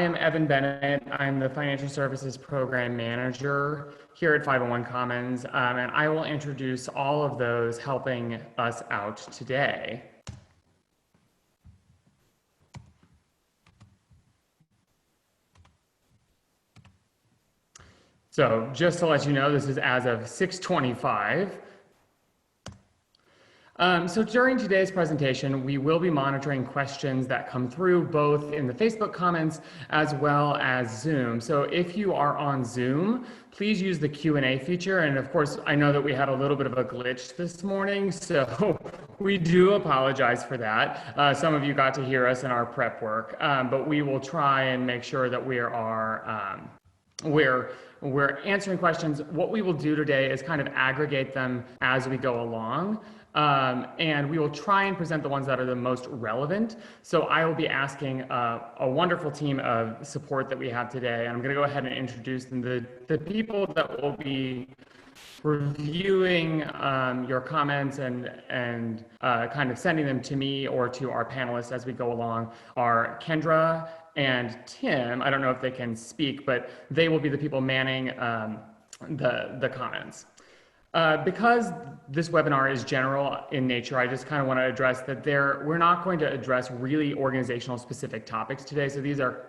am Evan Bennett. I'm the Financial Services Program Manager here at 501 Commons, and I will introduce all of those helping us out today. So just to let you know, this is as of 6:25. So during today's presentation, we will be monitoring questions that come through both in the Facebook comments as well as Zoom. So if you are on Zoom, please use the Q&A feature. And of course, I know that we had a little bit of a glitch this morning, so we do apologize for that. Some of you got to hear us in our prep work, but we will try and make sure that we are we're answering questions. What we will do today is kind of aggregate them as we go along. And we will try and present the ones that are the most relevant. So I will be asking a wonderful team of support that we have today. And I'm going to go ahead and introduce them. The people that will be reviewing your comments and kind of sending them to me or to our panelists as we go along are Kendra and Tim. I don't know if they can speak, but they will be the people manning the comments. Because this webinar is general in nature, I just kind of want to address that we're not going to address really organizational specific topics today. So these are,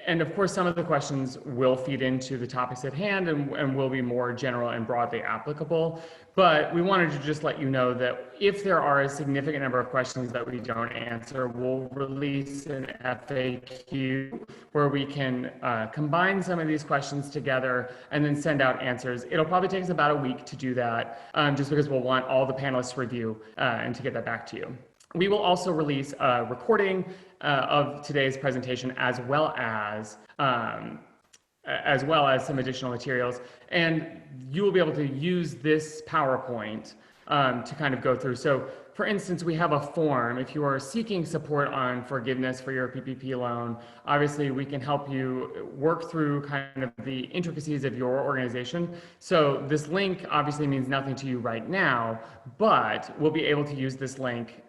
and of course, some of the questions will feed into the topics at hand and will be more general and broadly applicable. But we wanted to just let you know that if there are a significant number of questions that we don't answer, we'll release an FAQ where we can combine some of these questions together and then send out answers. It'll probably take us about a week to do that, just because we'll want all the panelists to review and to get that back to you. We will also release a recording of today's presentation as well as some additional materials. And you will be able to use this PowerPoint to kind of go through. So for instance, we have a form. If you are seeking support on forgiveness for your PPP loan, obviously we can help you work through kind of the intricacies of your organization. So this link obviously means nothing to you right now, but we'll be able to use this link.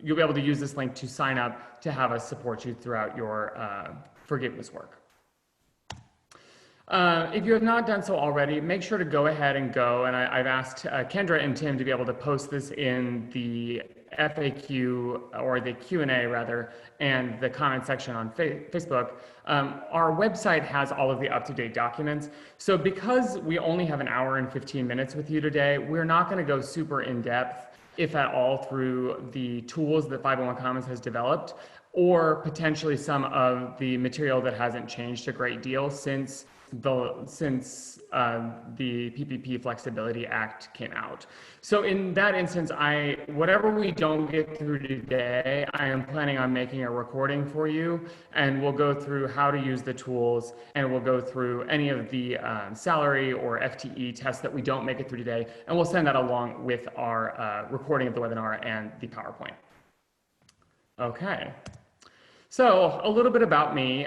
You'll be able to use this link to sign up to have us support you throughout your forgiveness work. If you have not done so already, make sure to go ahead and go. And I've asked Kendra and Tim to be able to post this in the FAQ or the Q&A rather, and the comment section on Facebook. Our website has all of the up-to-date documents. So because we only have an hour and 15 minutes with you today, we're not going to go super in depth, if at all, through the tools that 501 Commons has developed, or potentially some of the material that hasn't changed a great deal since the PPP Flexibility Act came out. So in that instance, whatever we don't get through today, I am planning on making a recording for you, and we'll go through how to use the tools, and we'll go through any of the salary or FTE tests that we don't make it through today, and we'll send that along with our recording of the webinar and the PowerPoint. Okay, so a little bit about me.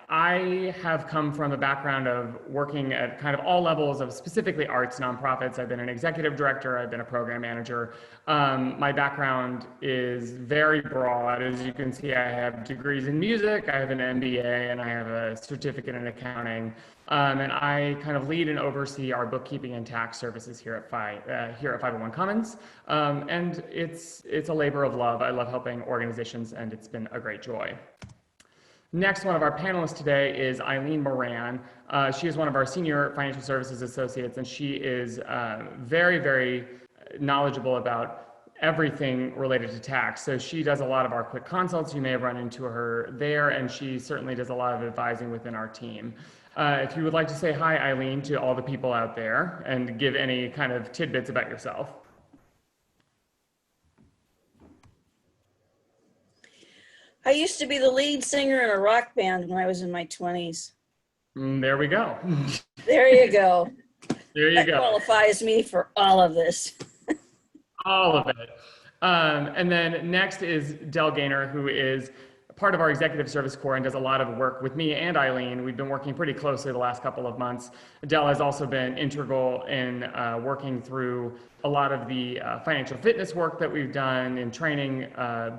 I have come from a background of working at kind of all levels of specifically arts nonprofits. I've been an executive director, I've been a program manager. My background is very broad. As you can see, I have degrees in music, I have an MBA, and I have a certificate in accounting. And I kind of lead and oversee our bookkeeping and tax services here at 501 Commons. And it's a labor of love. I love helping organizations, and it's been a great joy. Next, one of our panelists today is Eileen Moran. She is one of our senior financial services associates, and she is very, very knowledgeable about everything related to tax. So she does a lot of our quick consults. You may have run into her there, and she certainly does a lot of advising within our team. If you would like to say hi, Eileen, to all the people out there and give any kind of tidbits about yourself. I used to be the lead singer in a rock band when I was in my 20s. There we go. There you go. There you that go. Qualifies me for all of this. All of it. And then next is Del Gaynor, who is part of our executive service corps and does a lot of work with me and Eileen. We've been working pretty closely the last couple of months. Adele has also been integral in working through a lot of the financial fitness work that we've done in training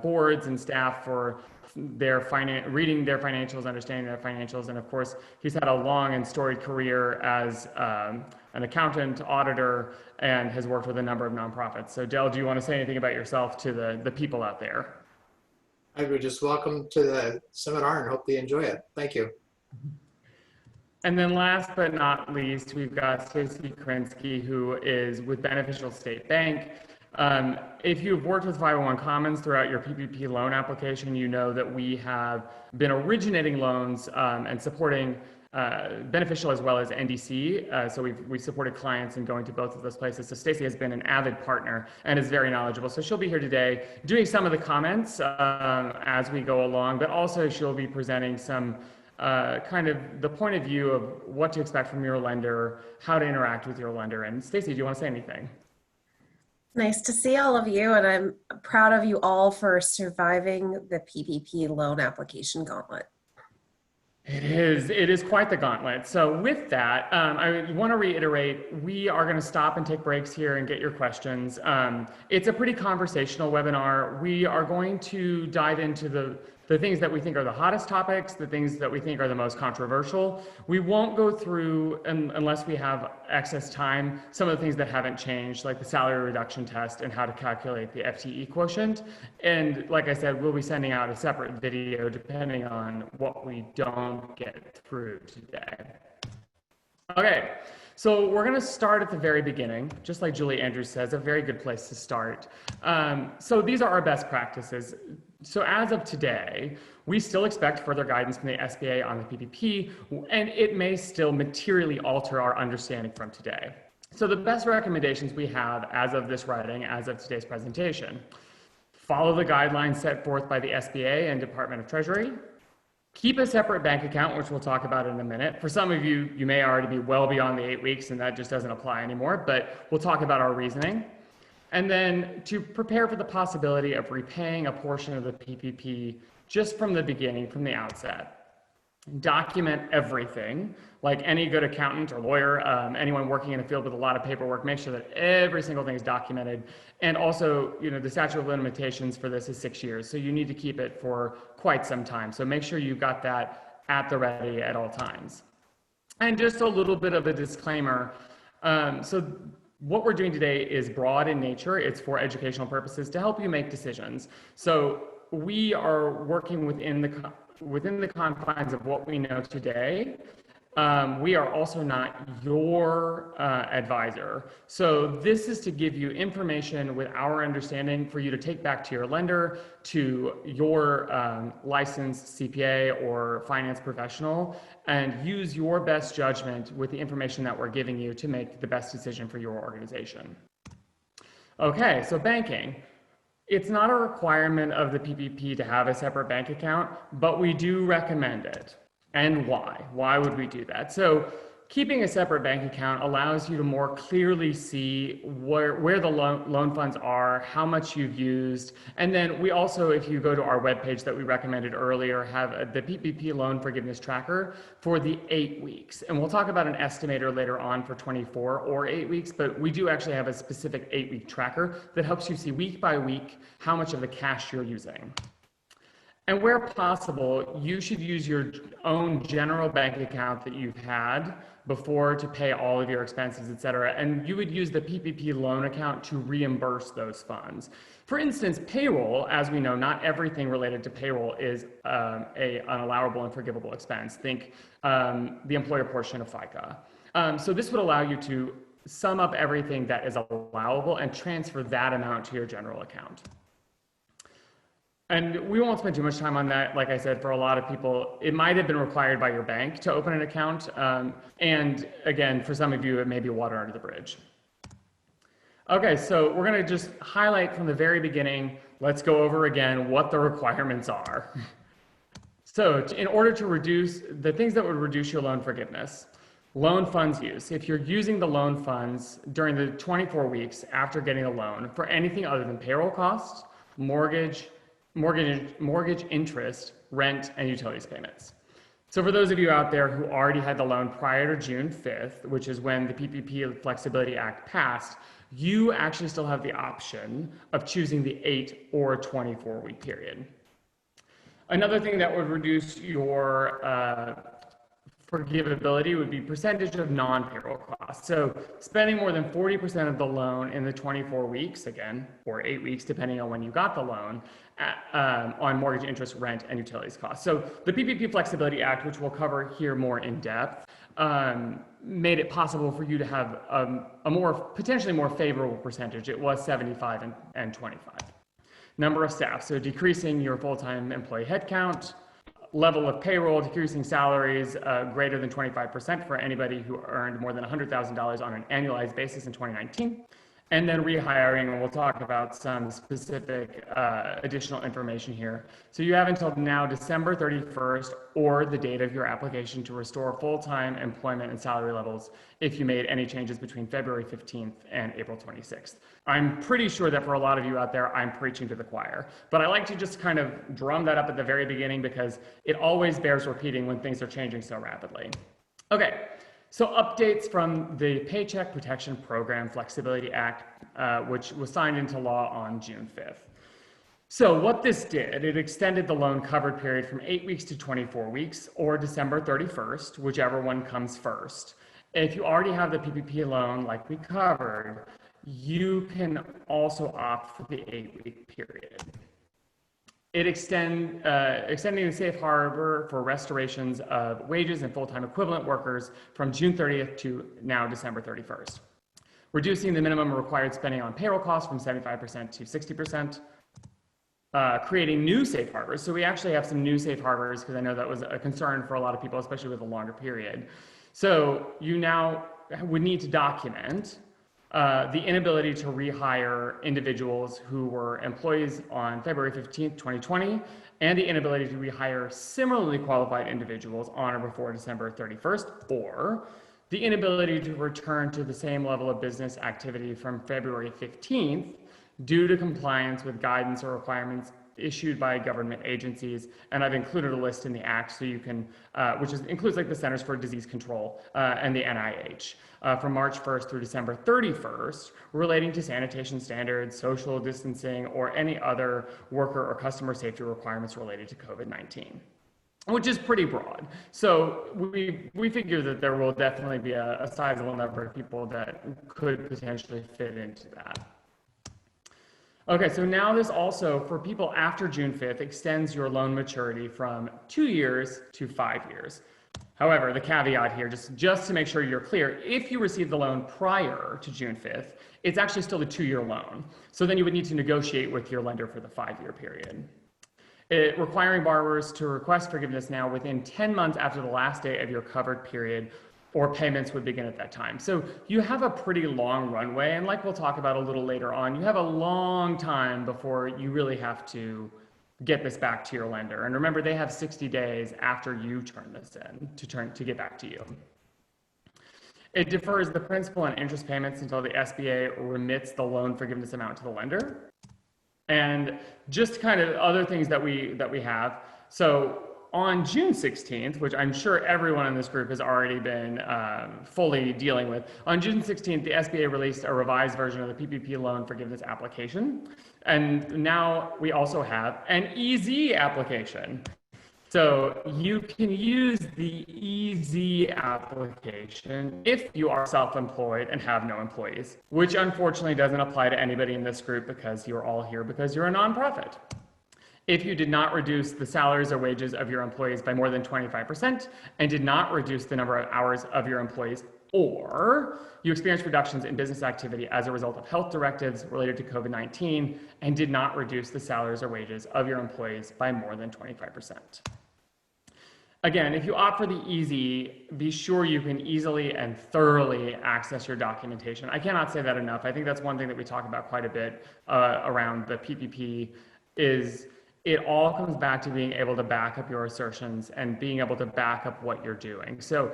boards and staff for their reading their financials, understanding their financials, and of course, he's had a long and storied career as an accountant, auditor, and has worked with a number of nonprofits. So Del, do you want to say anything about yourself to the people out there? I would just welcome to the seminar and hope they enjoy it. Thank you. And then last but not least, we've got Stacy Krinsky, who is with Beneficial State Bank. If you've worked with 501 Commons throughout your PPP loan application, you know that we have been originating loans and supporting Beneficial as well as NDC. So we've supported clients in going to both of those places. So Stacy has been an avid partner and is very knowledgeable. So she'll be here today doing some of the comments as we go along, but also she'll be presenting some kind of the point of view of what to expect from your lender, how to interact with your lender. And Stacy, do you want to say anything? Nice to see all of you, and I'm proud of you all for surviving the PPP loan application gauntlet. It is quite the gauntlet. So with that, I want to reiterate, we are going to stop and take breaks here and get your questions. It's a pretty conversational webinar. We are going to dive into the things that we think are the hottest topics, the things that we think are the most controversial. We won't go through, unless we have excess time, some of the things that haven't changed, like the salary reduction test and how to calculate the FTE quotient. And like I said, we'll be sending out a separate video depending on what we don't get through today. Okay, so we're gonna start at the very beginning, just like Julie Andrews says, a very good place to start. So these are our best practices. So as of today, we still expect further guidance from the SBA on the PPP, and it may still materially alter our understanding from today. So the best recommendations we have as of this writing, as of today's presentation: follow the guidelines set forth by the SBA and Department of Treasury. Keep a separate bank account, which we'll talk about in a minute. For some of you, you may already be well beyond the 8 weeks and that just doesn't apply anymore, but we'll talk about our reasoning. And then to prepare for the possibility of repaying a portion of the PPP just from the beginning, from the outset. Document everything, like any good accountant or lawyer, anyone working in a field with a lot of paperwork, make sure that every single thing is documented. And also, you know, the statute of limitations for this is 6 years, so you need to keep it for quite some time. So make sure you've got that at the ready at all times. And just a little bit of a disclaimer. What we're doing today is broad in nature. It's for educational purposes to help you make decisions. So we are working within the confines of what we know today. We are also not your advisor. So this is to give you information with our understanding for you to take back to your lender, to your licensed CPA or finance professional, and use your best judgment with the information that we're giving you to make the best decision for your organization. Okay, so banking. It's not a requirement of the PPP to have a separate bank account, but we do recommend it. And why? Why would we do that? So keeping a separate bank account allows you to more clearly see where the loan funds are, how much you've used. And then we also, if you go to our webpage that we recommended earlier, have the PPP loan forgiveness tracker for the 8 weeks. And we'll talk about an estimator later on for 24 or 8 weeks, but we do actually have a specific 8-week tracker that helps you see week by week how much of the cash you're using. And where possible, you should use your own general bank account that you've had before to pay all of your expenses, et cetera. And you would use the PPP loan account to reimburse those funds. For instance, payroll, as we know, not everything related to payroll is an allowable and forgivable expense. Think the employer portion of FICA. So this would allow you to sum up everything that is allowable and transfer that amount to your general account. And we won't spend too much time on that. Like I said, for a lot of people, it might have been required by your bank to open an account. And again, for some of you, it may be water under the bridge. Okay, so we're going to just highlight from the very beginning. Let's go over again what the requirements are. So in order to reduce the things that would reduce your loan forgiveness, loan funds use. If you're using the loan funds during the 24 weeks after getting a loan for anything other than payroll costs, mortgage, mortgage interest, rent, and utilities payments. So for those of you out there who already had the loan prior to June 5th, which is when the PPP Flexibility Act passed, you actually still have the option of choosing the 8 or 24-week period. Another thing that would reduce your forgivability would be percentage of non-payroll costs. So spending more than 40% of the loan in the 24 weeks, again, or 8 weeks, depending on when you got the loan, on mortgage interest, rent, and utilities costs. So the PPP Flexibility Act, which we'll cover here more in depth, made it possible for you to have a potentially more favorable percentage. It was 75 and 25. Number of staff, so decreasing your full-time employee headcount, level of payroll, decreasing salaries greater than 25% for anybody who earned more than $100,000 on an annualized basis in 2019. And then rehiring, and we'll talk about some specific additional information here. So you have until now December 31st or the date of your application to restore full-time employment and salary levels if you made any changes between February 15th and April 26th. I'm pretty sure that for a lot of you out there, I'm preaching to the choir, but I like to just kind of drum that up at the very beginning because it always bears repeating when things are changing so rapidly. Okay. So updates from the Paycheck Protection Program Flexibility Act, which was signed into law on June 5th. So what this did, it extended the loan covered period from 8 weeks to 24 weeks or December 31st, whichever one comes first. If you already have the PPP loan like we covered, you can also opt for the 8-week period. It extending the safe harbor for restorations of wages and full-time equivalent workers from June 30th to now December 31st. Reducing the minimum required spending on payroll costs from 75% to 60%. Creating new safe harbors. So we actually have some new safe harbors because I know that was a concern for a lot of people, especially with a longer period. So you now would need to document the inability to rehire individuals who were employees on February 15th, 2020, and the inability to rehire similarly qualified individuals on or before December 31st, or the inability to return to the same level of business activity from February 15th due to compliance with guidance or requirements issued by government agencies, and I've included a list in the Act so you can, includes like the Centers for Disease Control and the NIH from March 1st through December 31st relating to sanitation standards, social distancing, or any other worker or customer safety requirements related to COVID-19, which is pretty broad. So we figure that there will definitely be a sizable number of people that could potentially fit into that. Okay, so now this also, for people after June 5th, extends your loan maturity from 2 years to 5 years. However, the caveat here, just to make sure you're clear, if you received the loan prior to June 5th, it's actually still a 2-year loan. So then you would need to negotiate with your lender for the 5-year period. Requiring borrowers to request forgiveness now within 10 months after the last day of your covered period, or payments would begin at that time. So you have a pretty long runway, and like we'll talk about a little later on, you have a long time before you really have to get this back to your lender. And remember, they have 60 days after you turn this in to get back to you. It defers the principal and interest payments until the SBA remits the loan forgiveness amount to the lender. And just kind of other things that we have. So on June 16th, which I'm sure everyone in this group has already been fully dealing with, on June 16th, the SBA released a revised version of the PPP loan forgiveness application. And now we also have an EZ application. So you can use the EZ application if you are self-employed and have no employees, which unfortunately doesn't apply to anybody in this group because you're all here because you're a nonprofit. If you did not reduce the salaries or wages of your employees by more than 25% and did not reduce the number of hours of your employees, or you experienced reductions in business activity as a result of health directives related to COVID-19 and did not reduce the salaries or wages of your employees by more than 25%. Again, if you opt for the EZ, be sure you can easily and thoroughly access your documentation. I cannot say that enough. I think that's one thing that we talk about quite a bit around the PPP is it all comes back to being able to back up your assertions and being able to back up what you're doing. So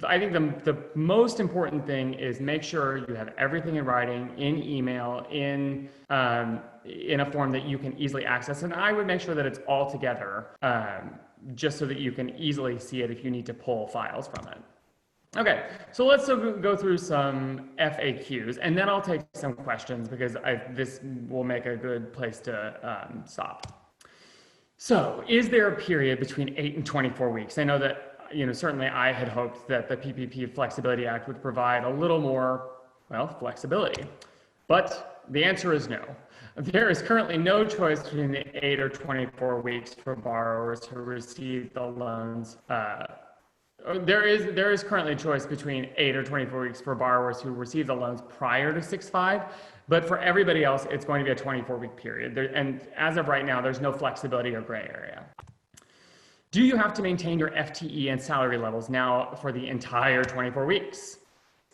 I think the most important thing is make sure you have everything in writing, in email, in in a form that you can easily access. And I would make sure that it's all together, just so that you can easily see it if you need to pull files from it. Okay, so let's go through some FAQs, and then I'll take some questions because this will make a good place to stop. So, is there a period between 8 and 24 weeks? I know that, certainly I had hoped that the PPP Flexibility Act would provide a little more, flexibility. But the answer is no. There is currently no choice between the 8 or 24 weeks for borrowers who receive the loans. There is currently a choice between 8 or 24 weeks for borrowers who receive the loans prior to 6/5, but for everybody else, it's going to be a 24-week period. And as of right now, there's no flexibility or gray area. Do you have to maintain your FTE and salary levels now for the entire 24 weeks?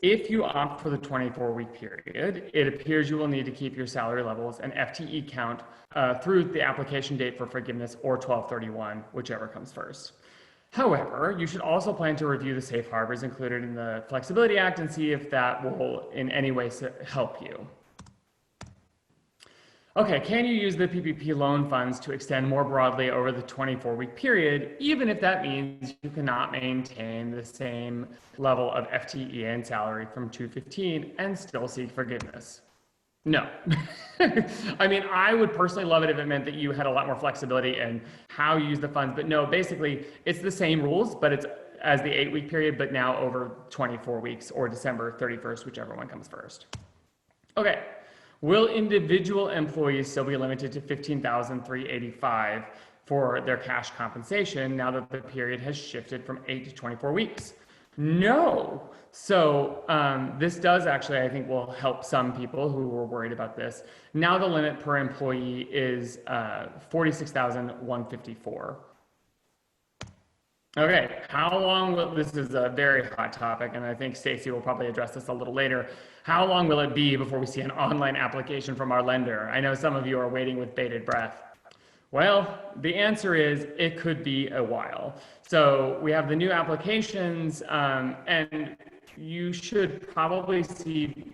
If you opt for the 24-week period, it appears you will need to keep your salary levels and FTE count through the application date for forgiveness or 12/31, whichever comes first. However, you should also plan to review the safe harbors included in the Flexibility Act and see if that will in any way help you. Okay, can you use the PPP loan funds to extend more broadly over the 24-week period, even if that means you cannot maintain the same level of FTE and salary from 215 and still seek forgiveness? No. I mean, I would personally love it if it meant that you had a lot more flexibility in how you use the funds, but no, basically it's the same rules, but it's as the 8-week period, but now over 24 weeks or December 31st, whichever one comes first. Okay. Will individual employees still be limited to $15,385 for their cash compensation now that the period has shifted from 8 to 24 weeks? No. So this does actually, I think, will help some people who were worried about this. Now the limit per employee is $46,154. Okay, how long will, this is a very hot topic, and I think Stacy will probably address this a little later. How long will it be before we see an online application from our lender? I know some of you are waiting with bated breath. Well, the answer is it could be a while. So we have the new applications, and you should probably see,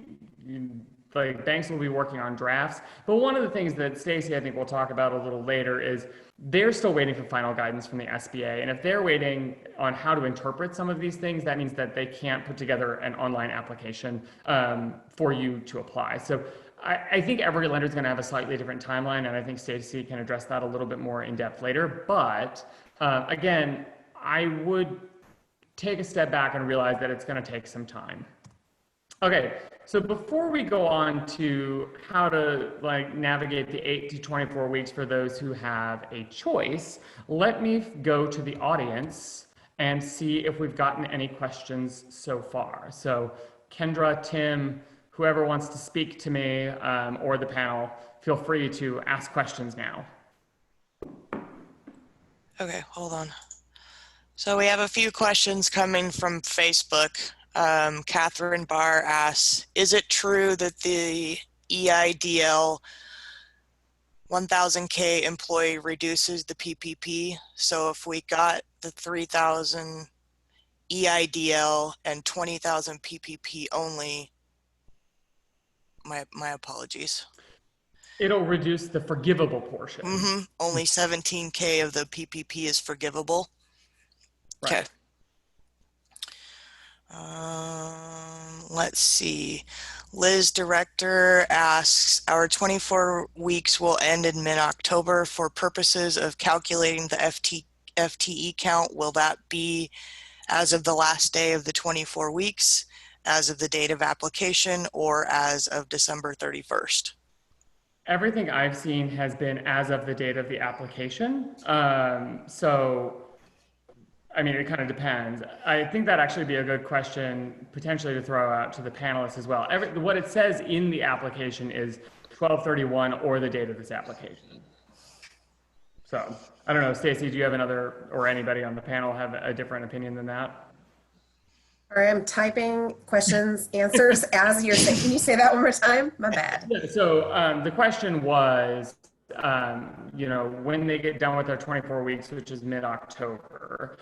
like, banks will be working on drafts. But one of the things that Stacy, I think, will talk about a little later is they're still waiting for final guidance from the SBA. And if they're waiting on how to interpret some of these things, that means that they can't put together an online application for you to apply. So I think every lender is going to have a slightly different timeline, and I think Stacy can address that a little bit more in depth later. But again, I would take a step back and realize that it's going to take some time. Okay, so before we go on to how to navigate the 8 to 24 weeks for those who have a choice, let me go to the audience and see if we've gotten any questions so far. So Kendra, Tim, whoever wants to speak to me or the panel, feel free to ask questions now. Okay, hold on. So we have a few questions coming from Facebook. Catherine Barr asks, is it true that the EIDL 1000K employee reduces the PPP? So if we got the 3,000 EIDL and 20,000 PPP only, my apologies. It'll reduce the forgivable portion. Only 17K of the PPP is forgivable. Right. Okay. Let's see. Liz Director asks, our 24 weeks will end in mid-October. For purposes of calculating the FTE count, will that be as of the last day of the 24 weeks, as of the date of application, or as of December 31st? Everything I've seen has been as of the date of the application. So, I mean, it kind of depends. I think that'd actually be a good question potentially to throw out to the panelists as well. What it says in the application is 12/31 or the date of this application. So, I don't know, Stacy, do you have another, or anybody on the panel have a different opinion than that? All right, I'm typing questions, answers as you're saying. Can you say that one more time? My bad. Yeah, so the question was, when they get done with their 24 weeks, which is mid-October,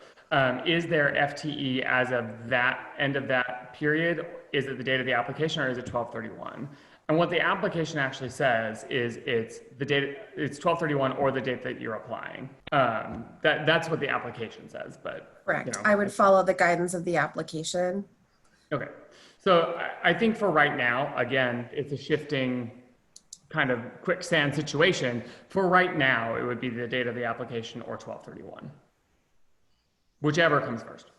is their FTE as of that end of that period? Is it the date of the application, or is it 12/31? And what the application actually says is it's the date, it's 12/31 or the date that you're applying. That's what the application says, but. Correct. You know, I would follow the guidance of the application. Okay. So I think for right now, again, it's a shifting kind of quicksand situation. For right now, it would be the date of the application or 12/31. Whichever comes first.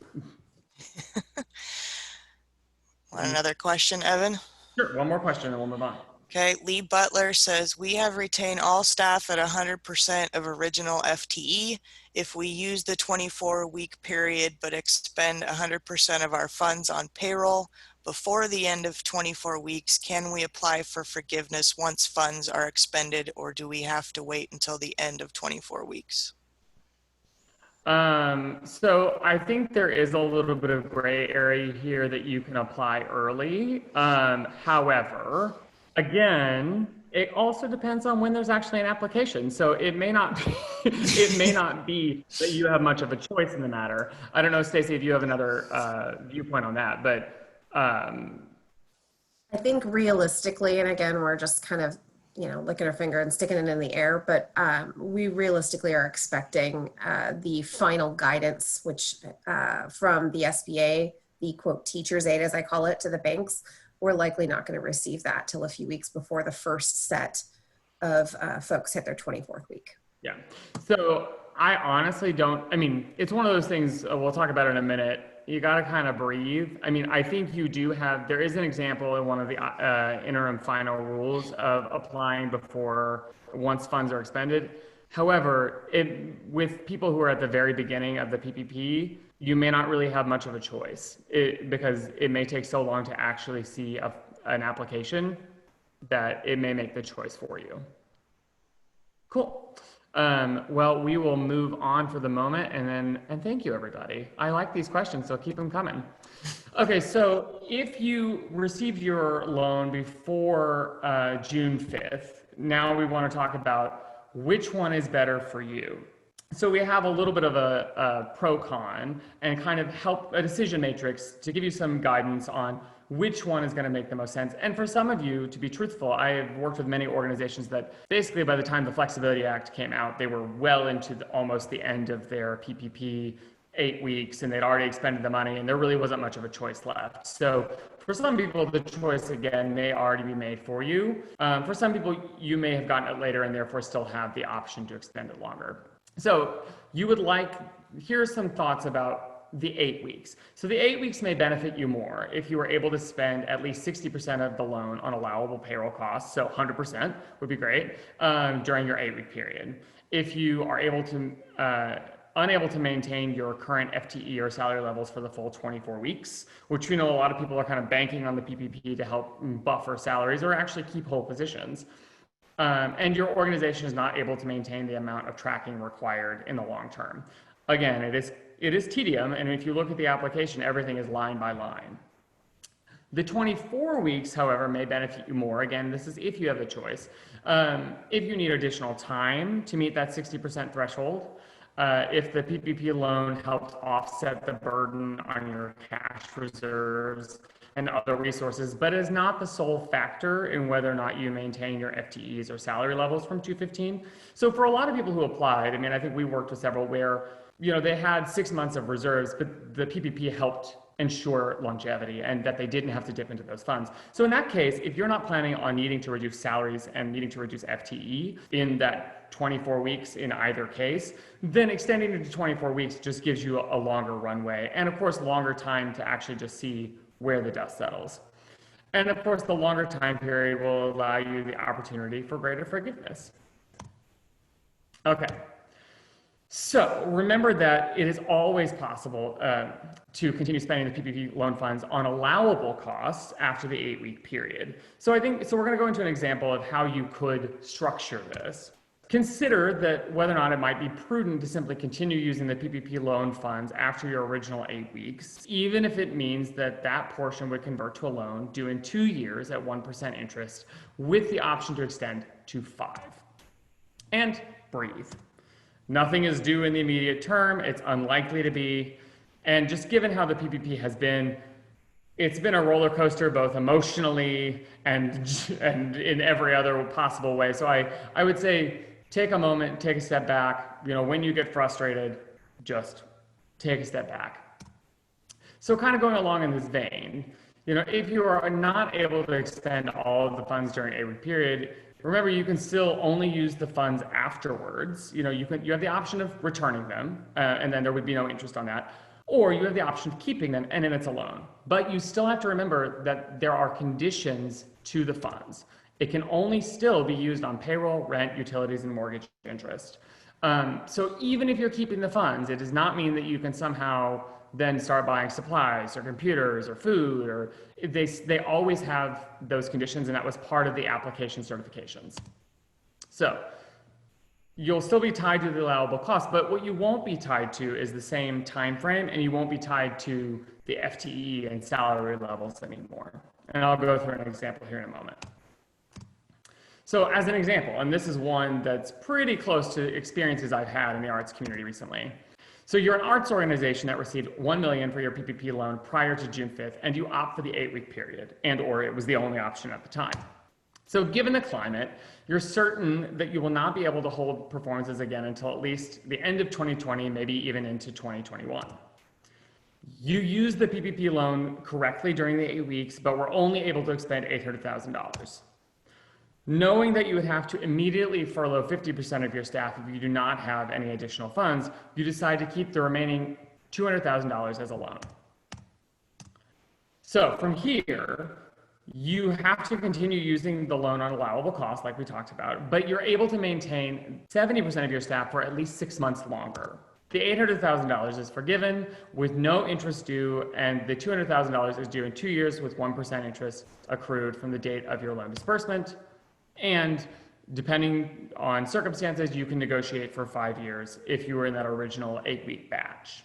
Want another question, Evan? Sure, one more question and we'll move on. Okay, Lee Butler says, we have retained all staff at 100% of original FTE. If we use the 24-week period but expend 100% of our funds on payroll before the end of 24 weeks, can we apply for forgiveness once funds are expended, or do we have to wait until the end of 24 weeks? So I think there is a little bit of gray area here that you can apply early. However, again, it also depends on when there's actually an application. So it may not be, it may not be that you have much of a choice in the matter. I don't know, Stacey, if you have another viewpoint on that, but I think realistically, and again, we're just kind of, licking our finger and sticking it in the air, but we realistically are expecting the final guidance, which from the SBA, the quote teacher's aid, as I call it, to the banks. We're likely not going to receive that till a few weeks before the first set of folks hit their 24th week. Yeah. So I honestly don't, I mean, it's one of those things, we'll talk about it in a minute. You got to kind of breathe. I mean, I think you do have, there is an example in one of the interim final rules of applying before once funds are expended. However, with people who are at the very beginning of the PPP, you may not really have much of a choice because it may take so long to actually see an application that it may make the choice for you. Cool. Well, we will move on for the moment and thank you, everybody. I like these questions, so keep them coming. Okay, so if you received your loan before June 5th, now we want to talk about which one is better for you. So we have a little bit of a pro-con and kind of help a decision matrix to give you some guidance on which one is going to make the most sense. And for some of you, to be truthful, I have worked with many organizations that basically by the time the Flexibility Act came out, they were well into almost the end of their PPP, 8 weeks, and they'd already expended the money, and there really wasn't much of a choice left. So for some people, the choice, again, may already be made for you. For some people, you may have gotten it later and therefore still have the option to extend it longer. So you would here's some thoughts about the 8 weeks. So the 8 weeks may benefit you more if you were able to spend at least 60% of the loan on allowable payroll costs, so 100% would be great, during your 8-week period. If you are unable to maintain your current FTE or salary levels for the full 24 weeks, which we know a lot of people are kind of banking on the PPP to help buffer salaries or actually keep whole positions. And your organization is not able to maintain the amount of tracking required in the long term. Again, it is tedium, and if you look at the application, everything is line by line. The 24 weeks, however, may benefit you more. Again, this is if you have the choice. If you need additional time to meet that 60% threshold, if the PPP loan helps offset the burden on your cash reserves and other resources, but is not the sole factor in whether or not you maintain your FTEs or salary levels from 215. So for a lot of people who applied, I mean, I think we worked with several where, they had 6 months of reserves, but the PPP helped ensure longevity and that they didn't have to dip into those funds. So in that case, if you're not planning on needing to reduce salaries and needing to reduce FTE in that 24 weeks in either case, then extending it to 24 weeks just gives you a longer runway. And of course, longer time to actually just see where the dust settles. And of course, the longer time period will allow you the opportunity for greater forgiveness. Okay. So remember that it is always possible to continue spending the PPP loan funds on allowable costs after the 8-week period. So we're going to go into an example of how you could structure this. Consider that whether or not it might be prudent to simply continue using the PPP loan funds after your original 8 weeks, even if it means that that portion would convert to a loan due in 2 years at 1% interest with the option to extend to 5. And breathe. Nothing is due in the immediate term. It's unlikely to be. And just given how the PPP has been, it's been a roller coaster, both emotionally and in every other possible way. So I would say take a moment, take a step back. You know, when you get frustrated, just take a step back. So kind of going along in this vein, you know, if you are not able to expend all of the funds during a week period, remember you can still only use the funds afterwards. You know, you have the option of returning them, and then there would be no interest on that. Or you have the option of keeping them, and then it's a loan. But you still have to remember that there are conditions to the funds. It can only still be used on payroll, rent, utilities, and mortgage interest. So even if you're keeping the funds, it does not mean that you can somehow then start buying supplies or computers or food, or they always have those conditions, and that was part of the application certifications. So you'll still be tied to the allowable cost, but what you won't be tied to is the same time frame, and you won't be tied to the FTE and salary levels anymore. And I'll go through an example here in a moment. So as an example, and this is one that's pretty close to experiences I've had in the arts community recently. So you're an arts organization that received $1 million for your PPP loan prior to June 5th, and you opt for the 8-week period, and or it was the only option at the time. So given the climate, you're certain that you will not be able to hold performances again until at least the end of 2020, maybe even into 2021. You used the PPP loan correctly during the 8 weeks, but were only able to expend $800,000. Knowing that you would have to immediately furlough 50% of your staff if you do not have any additional funds, you decide to keep the remaining $200,000 as a loan. So from here, you have to continue using the loan on allowable costs like we talked about, but you're able to maintain 70% of your staff for at least 6 months longer. The $800,000 is forgiven with no interest due, and the $200,000 is due in 2 years with 1% interest accrued from the date of your loan disbursement. And depending on circumstances, you can negotiate for 5 years if you were in that original 8-week batch.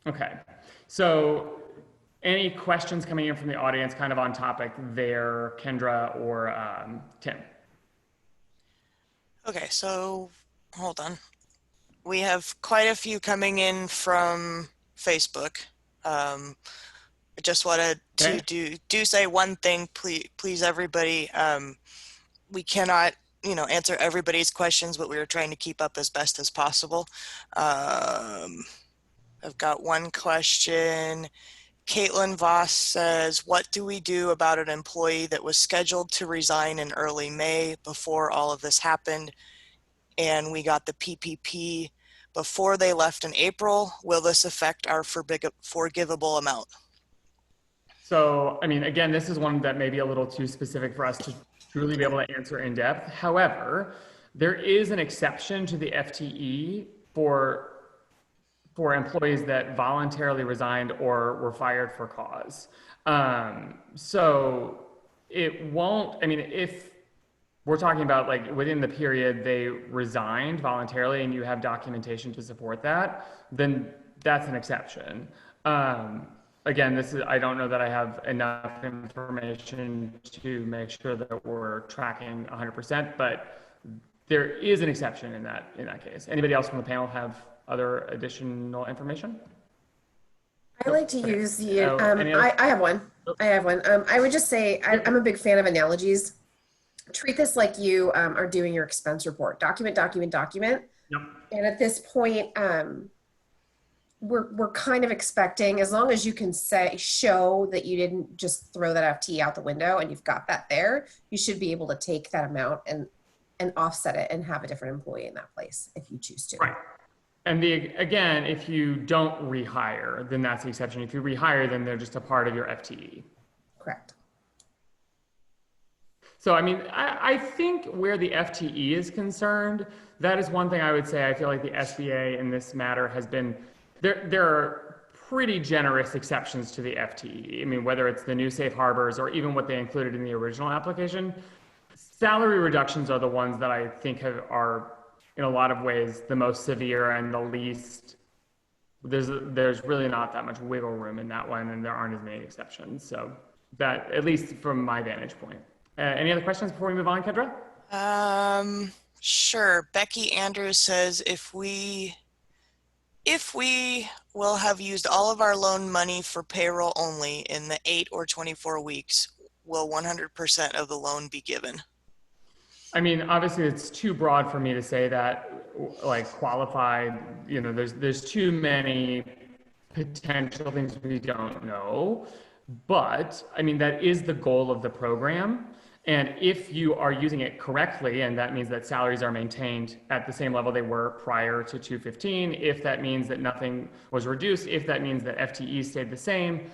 Okay, so any questions coming in from the audience kind of on topic there, Kendra or Tim? Okay, so hold on. We have quite a few coming in from Facebook. I just wanted to do say one thing, please everybody. We cannot, you know, answer everybody's questions, but we are trying to keep up as best as possible. I've got one question. Caitlin Voss says, what do we do about an employee that was scheduled to resign in early May before all of this happened, and we got the PPP before they left in April? Will this affect our forgivable amount? So, I mean, again, this is one that may be a little too specific for us to truly be able to answer in depth. However, there is an exception to the FTE for employees that voluntarily resigned or were fired for cause. So it won't, I mean, if we're talking about like within the period they resigned voluntarily and you have documentation to support that, then that's an exception. Again, I don't know that I have enough information to make sure that we're tracking 100%, but there is an exception in that case. Anybody else from the panel have other additional information? I like to use the, I have one. I would just say, I'm a big fan of analogies. Treat this like you are doing your expense report. Document, document, document. Yep. And at this point, we're kind of expecting, as long as you can show that you didn't just throw that FTE out the window and you've got that there, you should be able to take that amount and offset it and have a different employee in that place if you choose to. Right. And again, if you don't rehire, then that's the exception. If you rehire, then they're just a part of your FTE. Correct. So, I mean, I think where the FTE is concerned, that is one thing I would say. I feel like the SBA in this matter has been, there are pretty generous exceptions to the FTE. I mean, whether it's the new safe harbors or even what they included in the original application, salary reductions are the ones that I think are in a lot of ways the most severe and the least, there's really not that much wiggle room in that one, and there aren't as many exceptions. So that, at least from my vantage point. Any other questions before we move on, Kendra? Sure. Becky Andrews says, if we we'll have used all of our loan money for payroll only in the 8 or 24 weeks. Will 100% of the loan be given? I mean, obviously it's too broad for me to say that, like qualified, you know, there's too many potential things we don't know. But I mean, that is the goal of the program. And if you are using it correctly, and that means that salaries are maintained at the same level they were prior to 215, if that means that nothing was reduced, if that means that FTE stayed the same,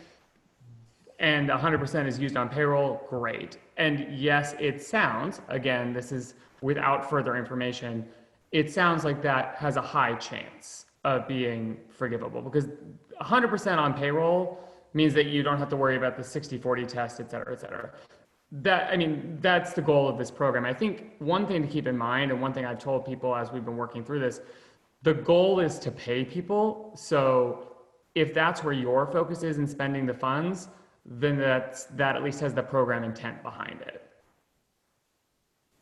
and 100% is used on payroll, great. And yes, it sounds, again, this is without further information, it sounds like that has a high chance of being forgivable, because 100% on payroll means that you don't have to worry about the 60-40 test, et cetera, et cetera. That, I mean, that's the goal of this program. I think one thing to keep in mind, and one thing I've told people as we've been working through this, the goal is to pay people. So if that's where your focus is in spending the funds, then that at least has the program intent behind it.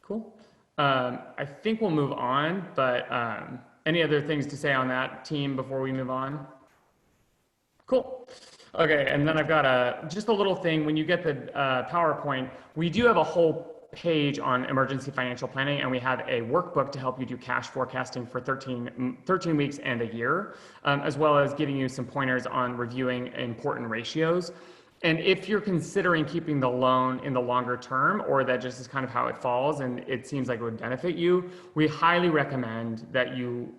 Cool. I think we'll move on, but any other things to say on that, team, before we move on? Cool. Okay, and then I've got just a little thing. When you get the PowerPoint, we do have a whole page on emergency financial planning, and we have a workbook to help you do cash forecasting for 13 weeks and a year, as well as giving you some pointers on reviewing important ratios. And if you're considering keeping the loan in the longer term, or that just is kind of how it falls and it seems like it would benefit you, we highly recommend that you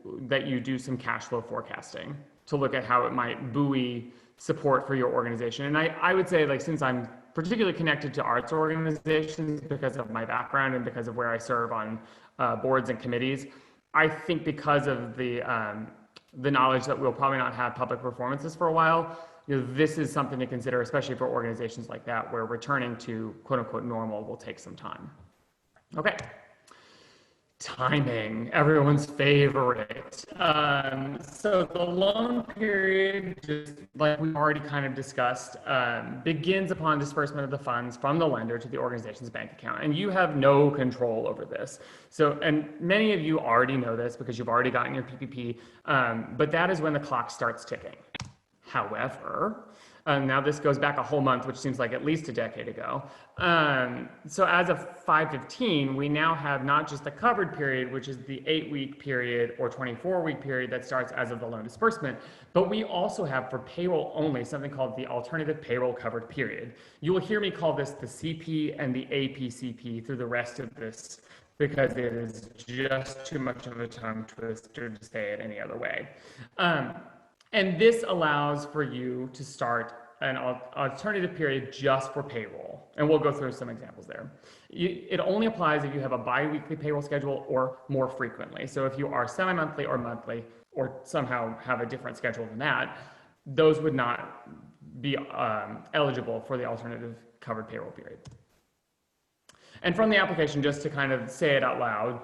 do some cash flow forecasting to look at how it might buoy support for your organization. And I would say, like, since I'm particularly connected to arts organizations because of my background and because of where I serve on boards and committees, I think because of the knowledge that we'll probably not have public performances for a while, you know, this is something to consider, especially for organizations like that, where returning to quote unquote normal will take some time. Okay. Timing, everyone's favorite. So the loan period, just like we already kind of discussed, begins upon disbursement of the funds from the lender to the organization's bank account. And you have no control over this. So, and many of you already know this because you've already gotten your PPP, but that is when the clock starts ticking. However, now this goes back a whole month, which seems like at least a decade ago. So as of 5/15, we now have not just the covered period, which is the 8-week period or 24-week period that starts as of the loan disbursement, but we also have for payroll only something called the alternative payroll covered period. You will hear me call this the CP and the APCP through the rest of this, because it is just too much of a tongue twister to say it any other way. And this allows for you to start an alternative period just for payroll. And we'll go through some examples there. It only applies if you have a bi-weekly payroll schedule or more frequently. So if you are semi-monthly or monthly, or somehow have a different schedule than that, those would not be eligible for the alternative covered payroll period. And from the application, just to kind of say it out loud,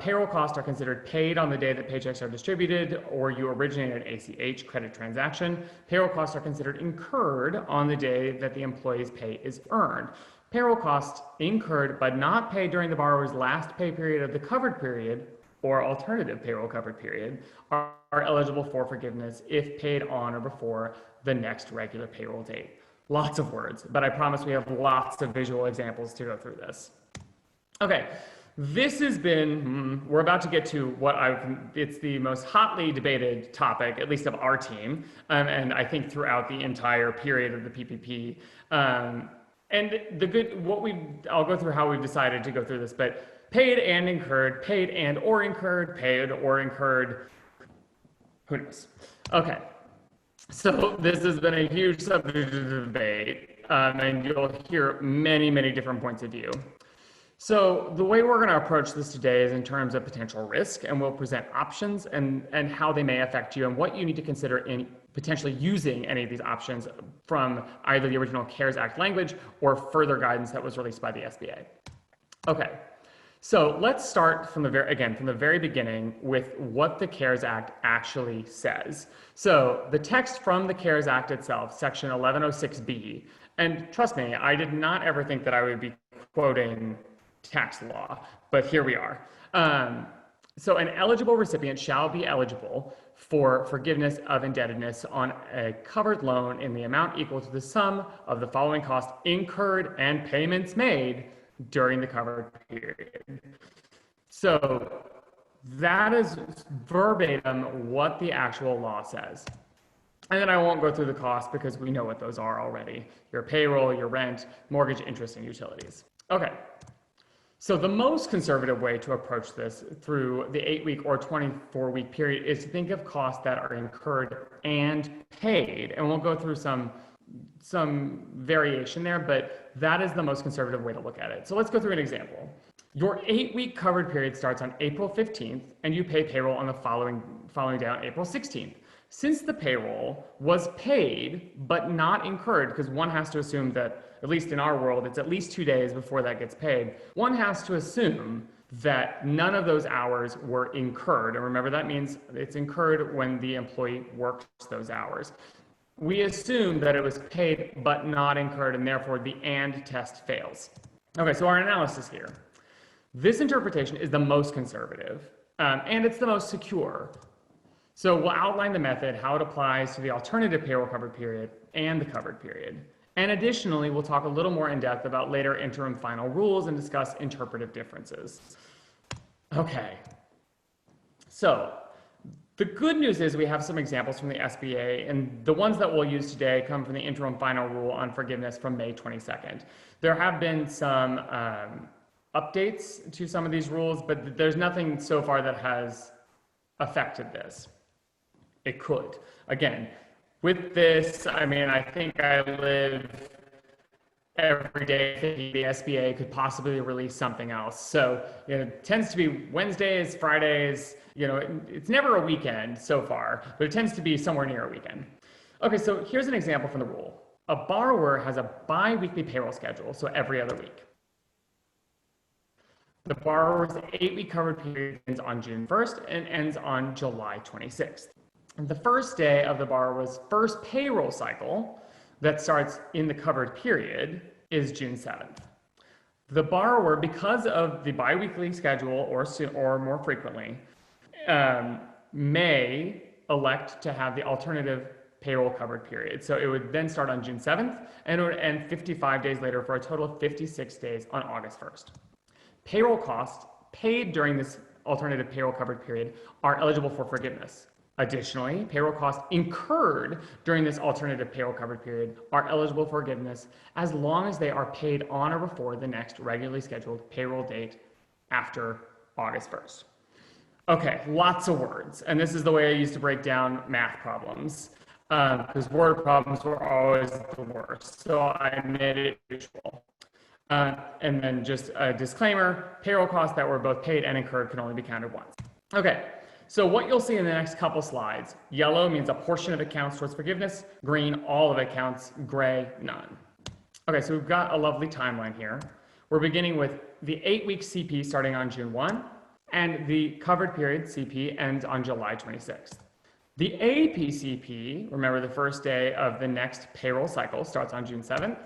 payroll costs are considered paid on the day that paychecks are distributed, or you originate an ACH credit transaction. Payroll costs are considered incurred on the day that the employee's pay is earned. Payroll costs incurred but not paid during the borrower's last pay period of the covered period, or alternative payroll covered period, are eligible for forgiveness if paid on or before the next regular payroll date. Lots of words, but I promise we have lots of visual examples to go through this. Okay, this has been, we're about to get to what it's the most hotly debated topic, at least of our team, and I think throughout the entire period of the PPP. And I'll go through how we've decided to go through this, but paid and incurred, paid and or incurred, paid or incurred, who knows? Okay. So this has been a huge subject of debate, and you'll hear many, many different points of view. So the way we're going to approach this today is in terms of potential risk, and we'll present options and how they may affect you and what you need to consider in potentially using any of these options from either the original CARES Act language or further guidance that was released by the SBA. Okay. So let's start from the very beginning with what the CARES Act actually says. So the text from the CARES Act itself, section 1106B, and trust me, I did not ever think that I would be quoting tax law, but here we are. So an eligible recipient shall be eligible for forgiveness of indebtedness on a covered loan in the amount equal to the sum of the following costs incurred and payments made during the covered period. So that is verbatim what the actual law says. And then I won't go through the costs because we know what those are already. Your payroll, your rent, mortgage, interest, and utilities. Okay. So the most conservative way to approach this through the 8-week or 24-week period is to think of costs that are incurred and paid. And we'll go through some variation there, but that is the most conservative way to look at it. So let's go through an example. Your 8-week covered period starts on April 15th, and you pay payroll on the following day on April 16th. Since the payroll was paid but not incurred, because one has to assume that, at least in our world, it's at least 2 days before that gets paid, one has to assume that none of those hours were incurred. And remember, that means it's incurred when the employee works those hours. We assume that it was paid but not incurred, and therefore the and test fails. Okay, so our analysis here. This interpretation is the most conservative, and it's the most secure. So we'll outline the method, how it applies to the alternative payroll covered period and the covered period. And additionally, we'll talk a little more in depth about later interim final rules and discuss interpretive differences. Okay. So the good news is we have some examples from the SBA, and the ones that we'll use today come from the interim final rule on forgiveness from May 22nd. There have been some updates to some of these rules, but there's nothing so far that has affected this. It could. Again, with this, I mean, I think I live every day thinking the SBA could possibly release something else. So it tends to be Wednesdays, Fridays, it's never a weekend so far, but it tends to be somewhere near a weekend. Okay, so here's an example from the rule. A borrower has a bi-weekly payroll schedule, so every other week. The borrower's 8-week covered period ends on June 1st and ends on July 26th. And the first day of the borrower's first payroll cycle that starts in the covered period is June 7th. The borrower, because of the biweekly schedule or more frequently, may elect to have the alternative payroll covered period. So it would then start on June 7th and it would end 55 days later for a total of 56 days on August 1st. Payroll costs paid during this alternative payroll covered period are eligible for forgiveness. Additionally, payroll costs incurred during this alternative payroll covered period are eligible for forgiveness as long as they are paid on or before the next regularly scheduled payroll date after August 1st. Okay, lots of words. And this is the way I used to break down math problems, because word problems were always the worst. So I made it visual. And then just a disclaimer, payroll costs that were both paid and incurred can only be counted once. Okay, so what you'll see in the next couple slides, yellow means a portion of accounts towards forgiveness, green, all of accounts, gray, none. Okay, so we've got a lovely timeline here. We're beginning with the 8-week CP starting on June 1, and the covered period CP ends on July 26th. The APCP, remember the first day of the next payroll cycle, starts on June 7th,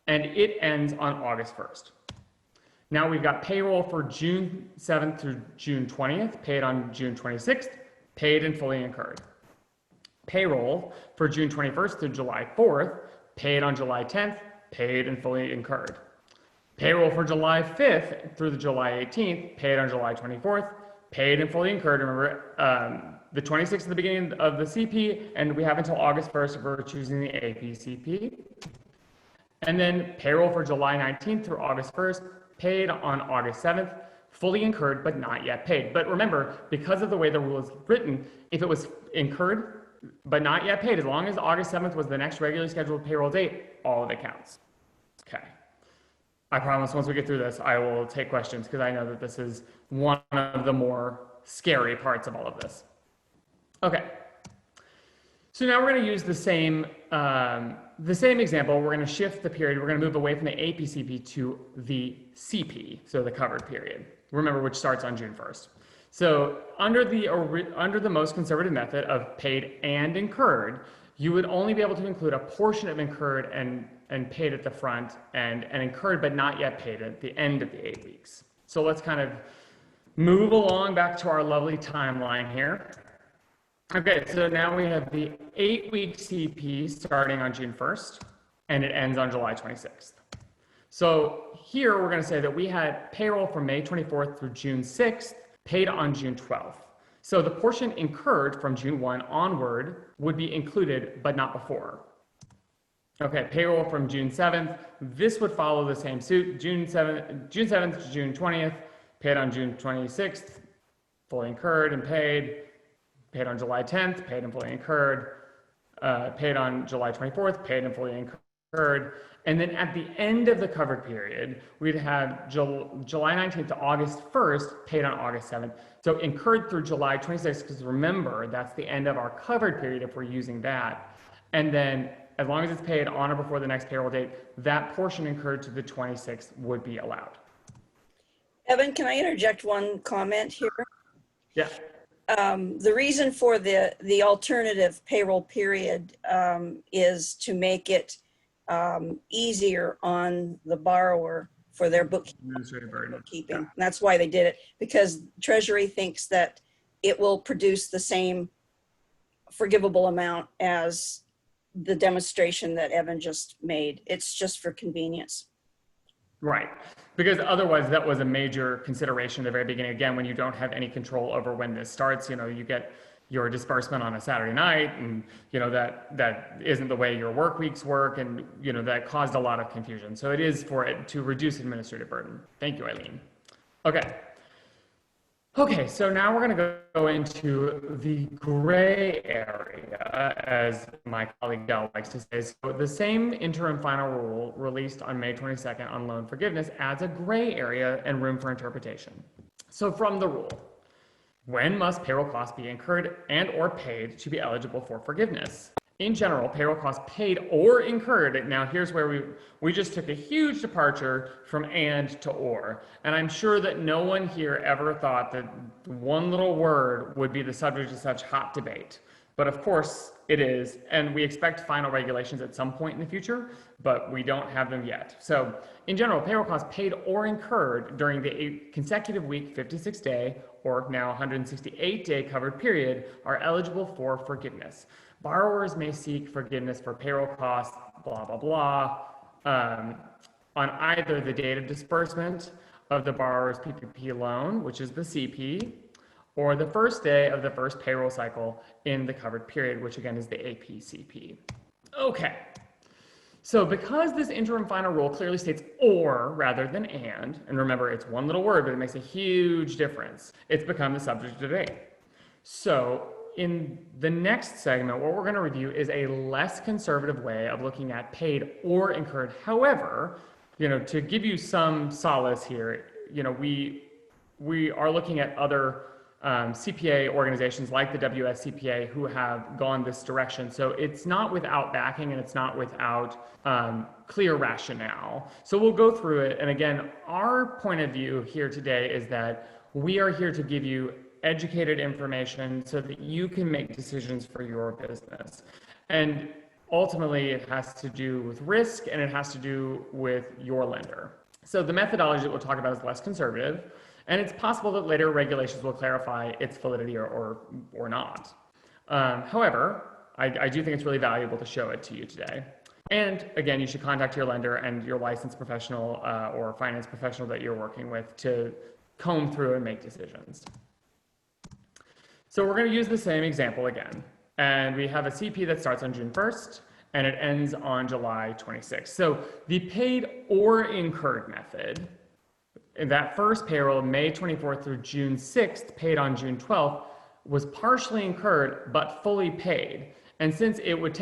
and it ends on August 1st. Now we've got payroll for June 7th through June 20th, paid on June 26th, paid and fully incurred. Payroll for June 21st through July 4th, paid on July 10th, paid and fully incurred. Payroll for July 5th through the July 18th, paid on July 24th, paid and fully incurred. Remember, the 26th is the beginning of the CP, and we have until August 1st for choosing the APCP. And then payroll for July 19th through August 1st, paid on August 7th, fully incurred but not yet paid. But remember, because of the way the rule is written, if it was incurred but not yet paid, as long as August 7th was the next regularly scheduled payroll date, all of it counts. Okay. I promise once we get through this, I will take questions because I know that this is one of the more scary parts of all of this. Okay. So now we're going to use the same example. We're going to shift the period. We're going to move away from the APCP to the CP, so the covered period. Remember, which starts on June 1st. So under the most conservative method of paid and incurred, you would only be able to include a portion of incurred and paid at the front and incurred but not yet paid at the end of the 8 weeks. So let's kind of move along back to our lovely timeline here. Okay, so now we have the 8-week CP starting on June 1st, and it ends on July 26th. So here we're going to say that we had payroll from May 24th through June 6th, paid on June 12th. So the portion incurred from June 1 onward would be included, but not before. Okay, payroll from June 7th, this would follow the same suit, June 7th to June 20th, paid on June 26th, fully incurred and paid on July 10th, paid and fully incurred, paid on July 24th, paid and fully incurred. And then at the end of the covered period, we'd have July 19th to August 1st, paid on August 7th. So incurred through July 26th, because remember, that's the end of our covered period if we're using that. And then as long as it's paid on or before the next payroll date, that portion incurred to the 26th would be allowed. Evan, can I interject one comment here? Yeah. The reason for the alternative payroll period is to make it easier on the borrower for their Administrative burden. bookkeeping. Yeah. And that's why they did it, because Treasury thinks that it will produce the same forgivable amount as the demonstration that Evan just made. It's just for convenience. Right, because otherwise that was a major consideration at the very beginning. Again, when you don't have any control over when this starts, you know, you get your disbursement on a Saturday night, and you know that isn't the way your work weeks work, and you know that caused a lot of confusion. So it is for it to reduce administrative burden. Thank you, Eileen. Okay, so now we're going to go into the gray area, as my colleague Del likes to say. So the same interim final rule released on May 22nd on loan forgiveness adds a gray area and room for interpretation. So from the rule, when must payroll costs be incurred and or paid to be eligible for forgiveness? In general, payroll costs paid or incurred. Now here's where we just took a huge departure from and to or. And I'm sure that no one here ever thought that one little word would be the subject of such hot debate. But of course it is, and we expect final regulations at some point in the future, but we don't have them yet. So in general, payroll costs paid or incurred during the consecutive week 56-day or now 168-day covered period are eligible for forgiveness. Borrowers may seek forgiveness for payroll costs, blah, blah, blah, on either the date of disbursement of the borrower's PPP loan, which is the CP, or the first day of the first payroll cycle in the covered period, which again is the APCP. Okay, so because this interim final rule clearly states or rather than and remember it's one little word, but it makes a huge difference, it's become the subject of debate. So in the next segment, what we're going to review is a less conservative way of looking at paid or incurred. However, you know, to give you some solace here, you know, we are looking at other CPA organizations like the WSCPA who have gone this direction. So it's not without backing and it's not without clear rationale. So we'll go through it. And again, our point of view here today is that we are here to give you educated information so that you can make decisions for your business. And ultimately it has to do with risk and it has to do with your lender. So the methodology that we'll talk about is less conservative, and it's possible that later regulations will clarify its validity or not. However, I do think it's really valuable to show it to you today. And again, you should contact your lender and your licensed professional or finance professional that you're working with to comb through and make decisions. So we're going to use the same example again. And we have a CP that starts on June 1st and it ends on July 26th. So the paid or incurred method, in that first payroll, May 24th through June 6th, paid on June 12th, was partially incurred but fully paid. And since it would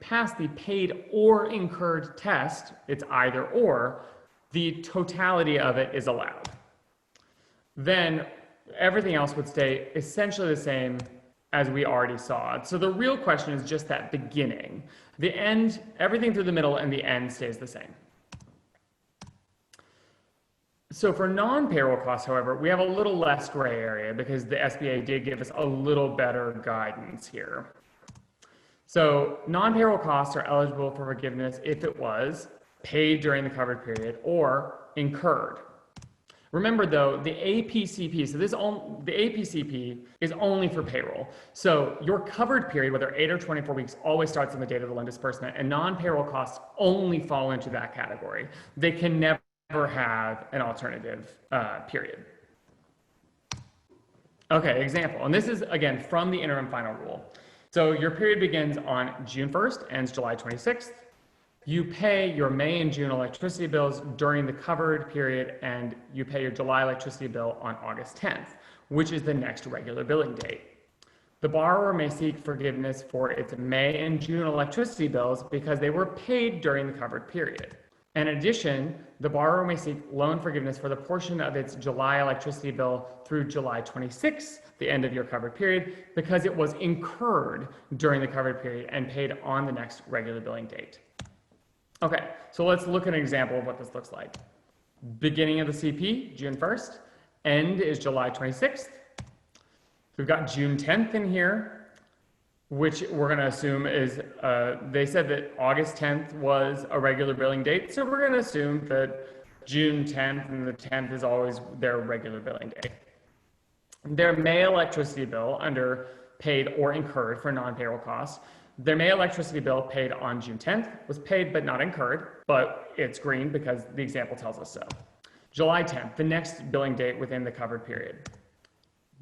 pass the paid or incurred test, it's either or, the totality of it is allowed. Then everything else would stay essentially the same as we already saw. So the real question is just that beginning. The end, everything through the middle and the end stays the same. So for non-payroll costs, however, we have a little less gray area because the SBA did give us a little better guidance here. So non-payroll costs are eligible for forgiveness if it was paid during the covered period or incurred. Remember though, the APCP, so the APCP is only for payroll. So your covered period, whether 8 or 24 weeks, always starts on the date of the loan disbursement, and non-payroll costs only fall into that category. They can never have an alternative period. Okay, example, and this is again from the interim final rule. So your period begins on June 1st, ends July 26th. You pay your May and June electricity bills during the covered period, and you pay your July electricity bill on August 10th, which is the next regular billing date. The borrower may seek forgiveness for its May and June electricity bills because they were paid during the covered period. In addition, the borrower may seek loan forgiveness for the portion of its July electricity bill through July 26th, the end of your covered period, because it was incurred during the covered period and paid on the next regular billing date. Okay, so let's look at an example of what this looks like. Beginning of the CP, June 1st. End is July 26th. We've got June 10th in here, which we're going to assume is, they said that August 10th was a regular billing date, so we're going to assume that June 10th and the 10th is always their regular billing date. Their May electricity bill under paid or incurred for non-payroll costs. Their May electricity bill paid on June 10th was paid but not incurred, but it's green because the example tells us so. July 10th, the next billing date within the covered period.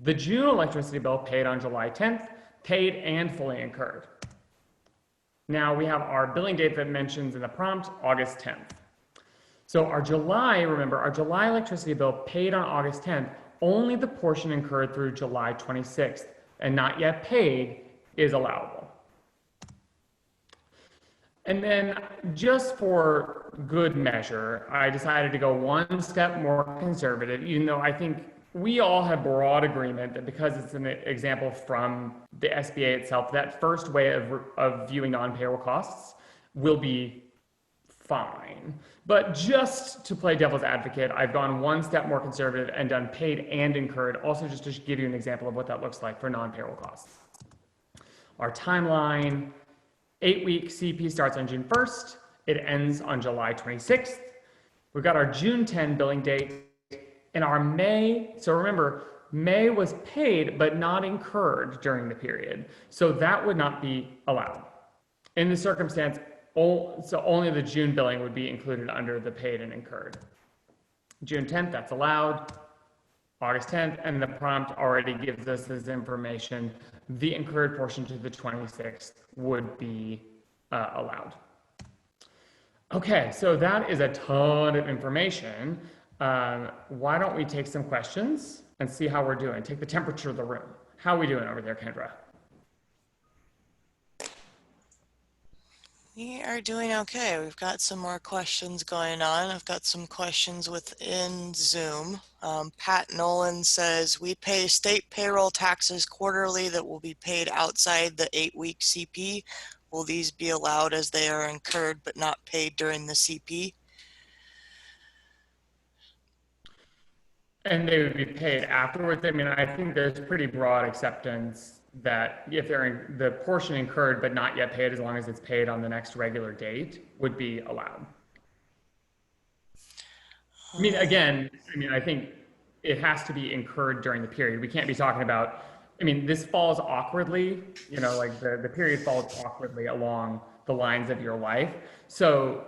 The June electricity bill paid on July 10th, paid and fully incurred. Now we have our billing date that mentions in the prompt, August 10th. So our July, remember, our July electricity bill paid on August 10th, only the portion incurred through July 26th and not yet paid is allowable. And then just for good measure, I decided to go one step more conservative, even though I think we all have broad agreement that because it's an example from the SBA itself, that first way of viewing non-payroll costs will be fine. But just to play devil's advocate, I've gone one step more conservative and done paid and incurred, also just to give you an example of what that looks like for non-payroll costs. Our timeline, 8-week CP starts on June 1st. It ends on July 26th. We've got our June 10 billing date and our May. So remember, May was paid but not incurred during the period. So that would not be allowed. In this circumstance, so only the June billing would be included under the paid and incurred. June 10th, that's allowed. August 10th, and the prompt already gives us this information. The incurred portion to the 26th would be allowed. Okay, so that is a ton of information. Why don't we take some questions and see how we're doing? Take the temperature of the room. How are we doing over there, Kendra? We are doing okay. We've got some more questions going on. I've got some questions within Zoom. Pat Nolan says, we pay state payroll taxes quarterly that will be paid outside the 8-week CP. Will these be allowed as they are incurred but not paid during the CP? And they would be paid afterwards. I mean, I think there's pretty broad acceptance that if they're in the portion incurred but not yet paid, as long as it's paid on the next regular date, would be allowed. I mean, again, I think it has to be incurred during the period. We can't be talking about, this falls awkwardly, like the period falls awkwardly along the lines of your life. So,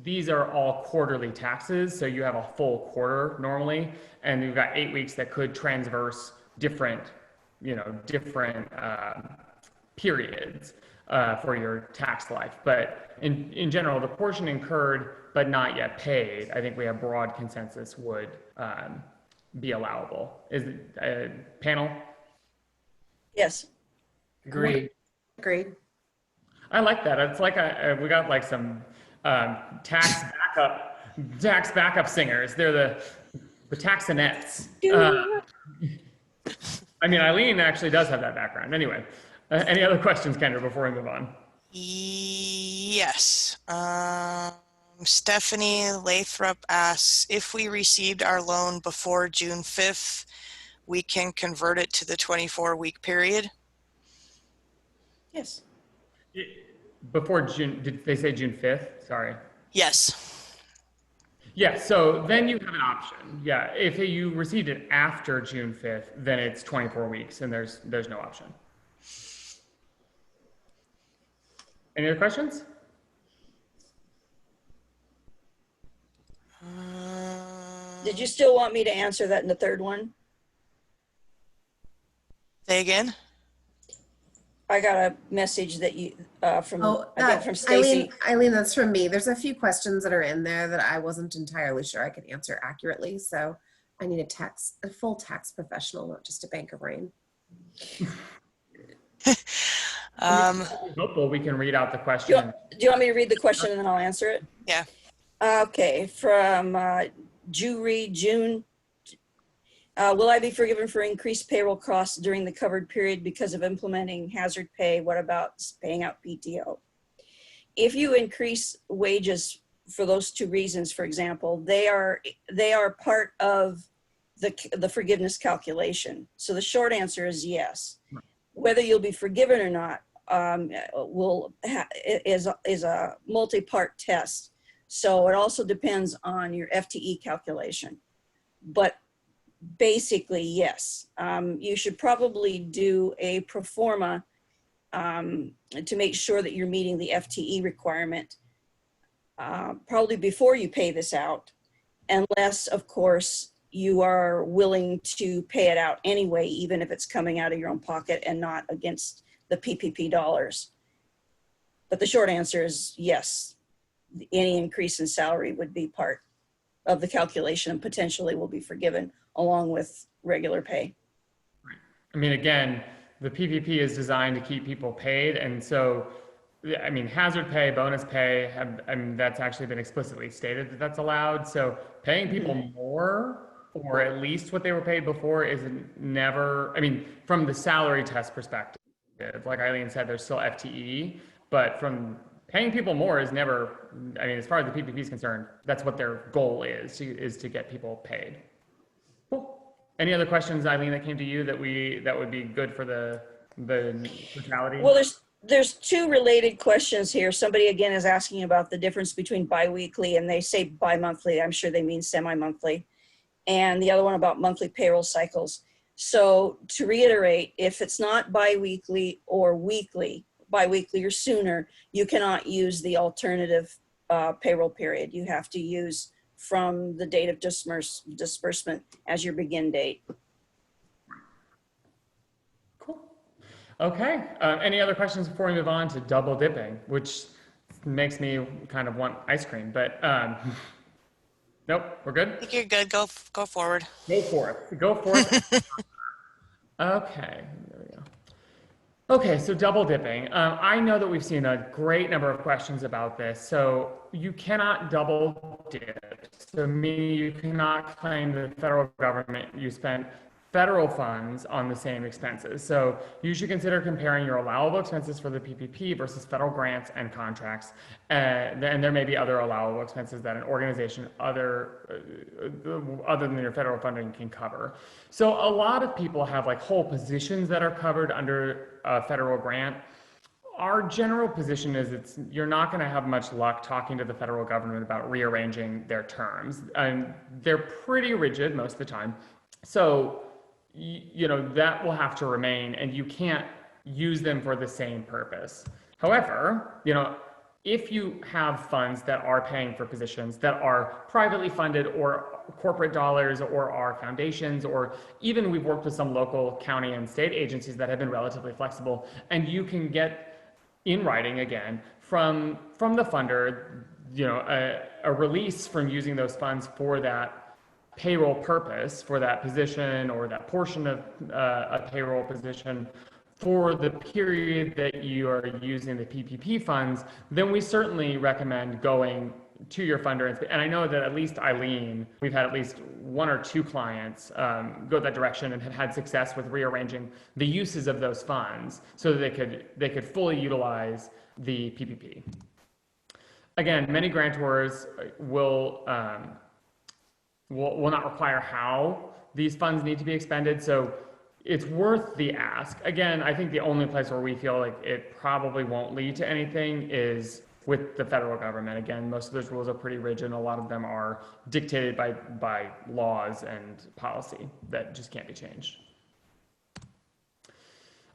these are all quarterly taxes. So you have a full quarter normally, and you've got 8 weeks that could transverse different periods for your tax life. But in general, the portion incurred but not yet paid, I think we have broad consensus would be allowable. Is it panel? Yes. Agreed. Agreed. I like that. It's like we got like some tax backup singers. They're the taxinettes. Eileen actually does have that background. Anyway, any other questions, Kendra, before we move on? Yes. Stephanie Lathrop asks, if we received our loan before June 5th, we can convert it to the 24-week period? Yes. Before June, did they say June 5th? Sorry. Yes. Yeah, so then you have an option. Yeah, if you received it after June 5th, then it's 24 weeks and there's no option. Any other questions? Did you still want me to answer that in the third one? Say again? I got a message that you, from, Oh, I think from Stacy. Eileen, that's from me. There's a few questions that are in there that I wasn't entirely sure I could answer accurately. So I need a full tax professional, not just a banker brain. Hopeful we can read out the question. Do you want me to read the question and then I'll answer it? Yeah. Okay, from June. Will I be forgiven for increased payroll costs during the covered period because of implementing hazard pay? What about paying out PTO? If you increase wages for those two reasons, for example, they are part of the forgiveness calculation. So the short answer is yes. Whether you'll be forgiven or not is a multi-part test. So it also depends on your FTE calculation. But basically, yes. You should probably do a pro forma to make sure that you're meeting the FTE requirement probably before you pay this out, unless, of course, you are willing to pay it out anyway, even if it's coming out of your own pocket and not against the PPP dollars. But the short answer is yes. Any increase in salary would be part of the calculation and potentially will be forgiven along with regular pay. I mean, again, the PPP is designed to keep people paid. And so, I mean, hazard pay, bonus pay, that's actually been explicitly stated that that's allowed. So paying people more, or at least what they were paid before, is never, I mean, from the salary test perspective, like Eileen said, there's still FTE, but from paying people more is never, I mean, as far as the PPP is concerned, that's what their goal is to get people paid. Cool. Any other questions, Eileen, that came to you that would be good for the totality? Well, there's two related questions here. Somebody again is asking about the difference between biweekly, and they say bi-monthly. I'm sure they mean semi-monthly. And the other one about monthly payroll cycles. So to reiterate, if it's not biweekly or weekly, biweekly or sooner, you cannot use the alternative payroll period. You have to use from the date of disbursement as your begin date. Cool. Okay. Any other questions before we move on to double dipping, which makes me kind of want ice cream, but nope, we're good. I think you're good. Go forward. Go forth. Go forth. Okay. There we go. Okay, so double dipping. I know that we've seen a great number of questions about this. So you cannot double dip. So meaning you cannot claim to the federal government you spent federal funds on the same expenses. So you should consider comparing your allowable expenses for the PPP versus federal grants and contracts. And there may be other allowable expenses that an organization other than your federal funding can cover. So a lot of people have like whole positions that are covered under a federal grant. Our general position is you're not going to have much luck talking to the federal government about rearranging their terms. And they're pretty rigid most of the time. So you know, that will have to remain, and you can't use them for the same purpose. However, you know, if you have funds that are paying for positions that are privately funded or corporate dollars or are foundations, or even we've worked with some local county and state agencies that have been relatively flexible, and you can get in writing again from the funder, you know, a release from using those funds for that payroll purpose, for that position or that portion of a payroll position for the period that you are using the PPP funds, then we certainly recommend going to your funder. And I know that at least Eileen, we've had at least one or two clients go that direction and have had success with rearranging the uses of those funds so that they could fully utilize the PPP. Again, many grantors will not require how these funds need to be expended. So it's worth the ask. Again, I think the only place where we feel like it probably won't lead to anything is with the federal government. Again, most of those rules are pretty rigid, and a lot of them are dictated by laws and policy that just can't be changed.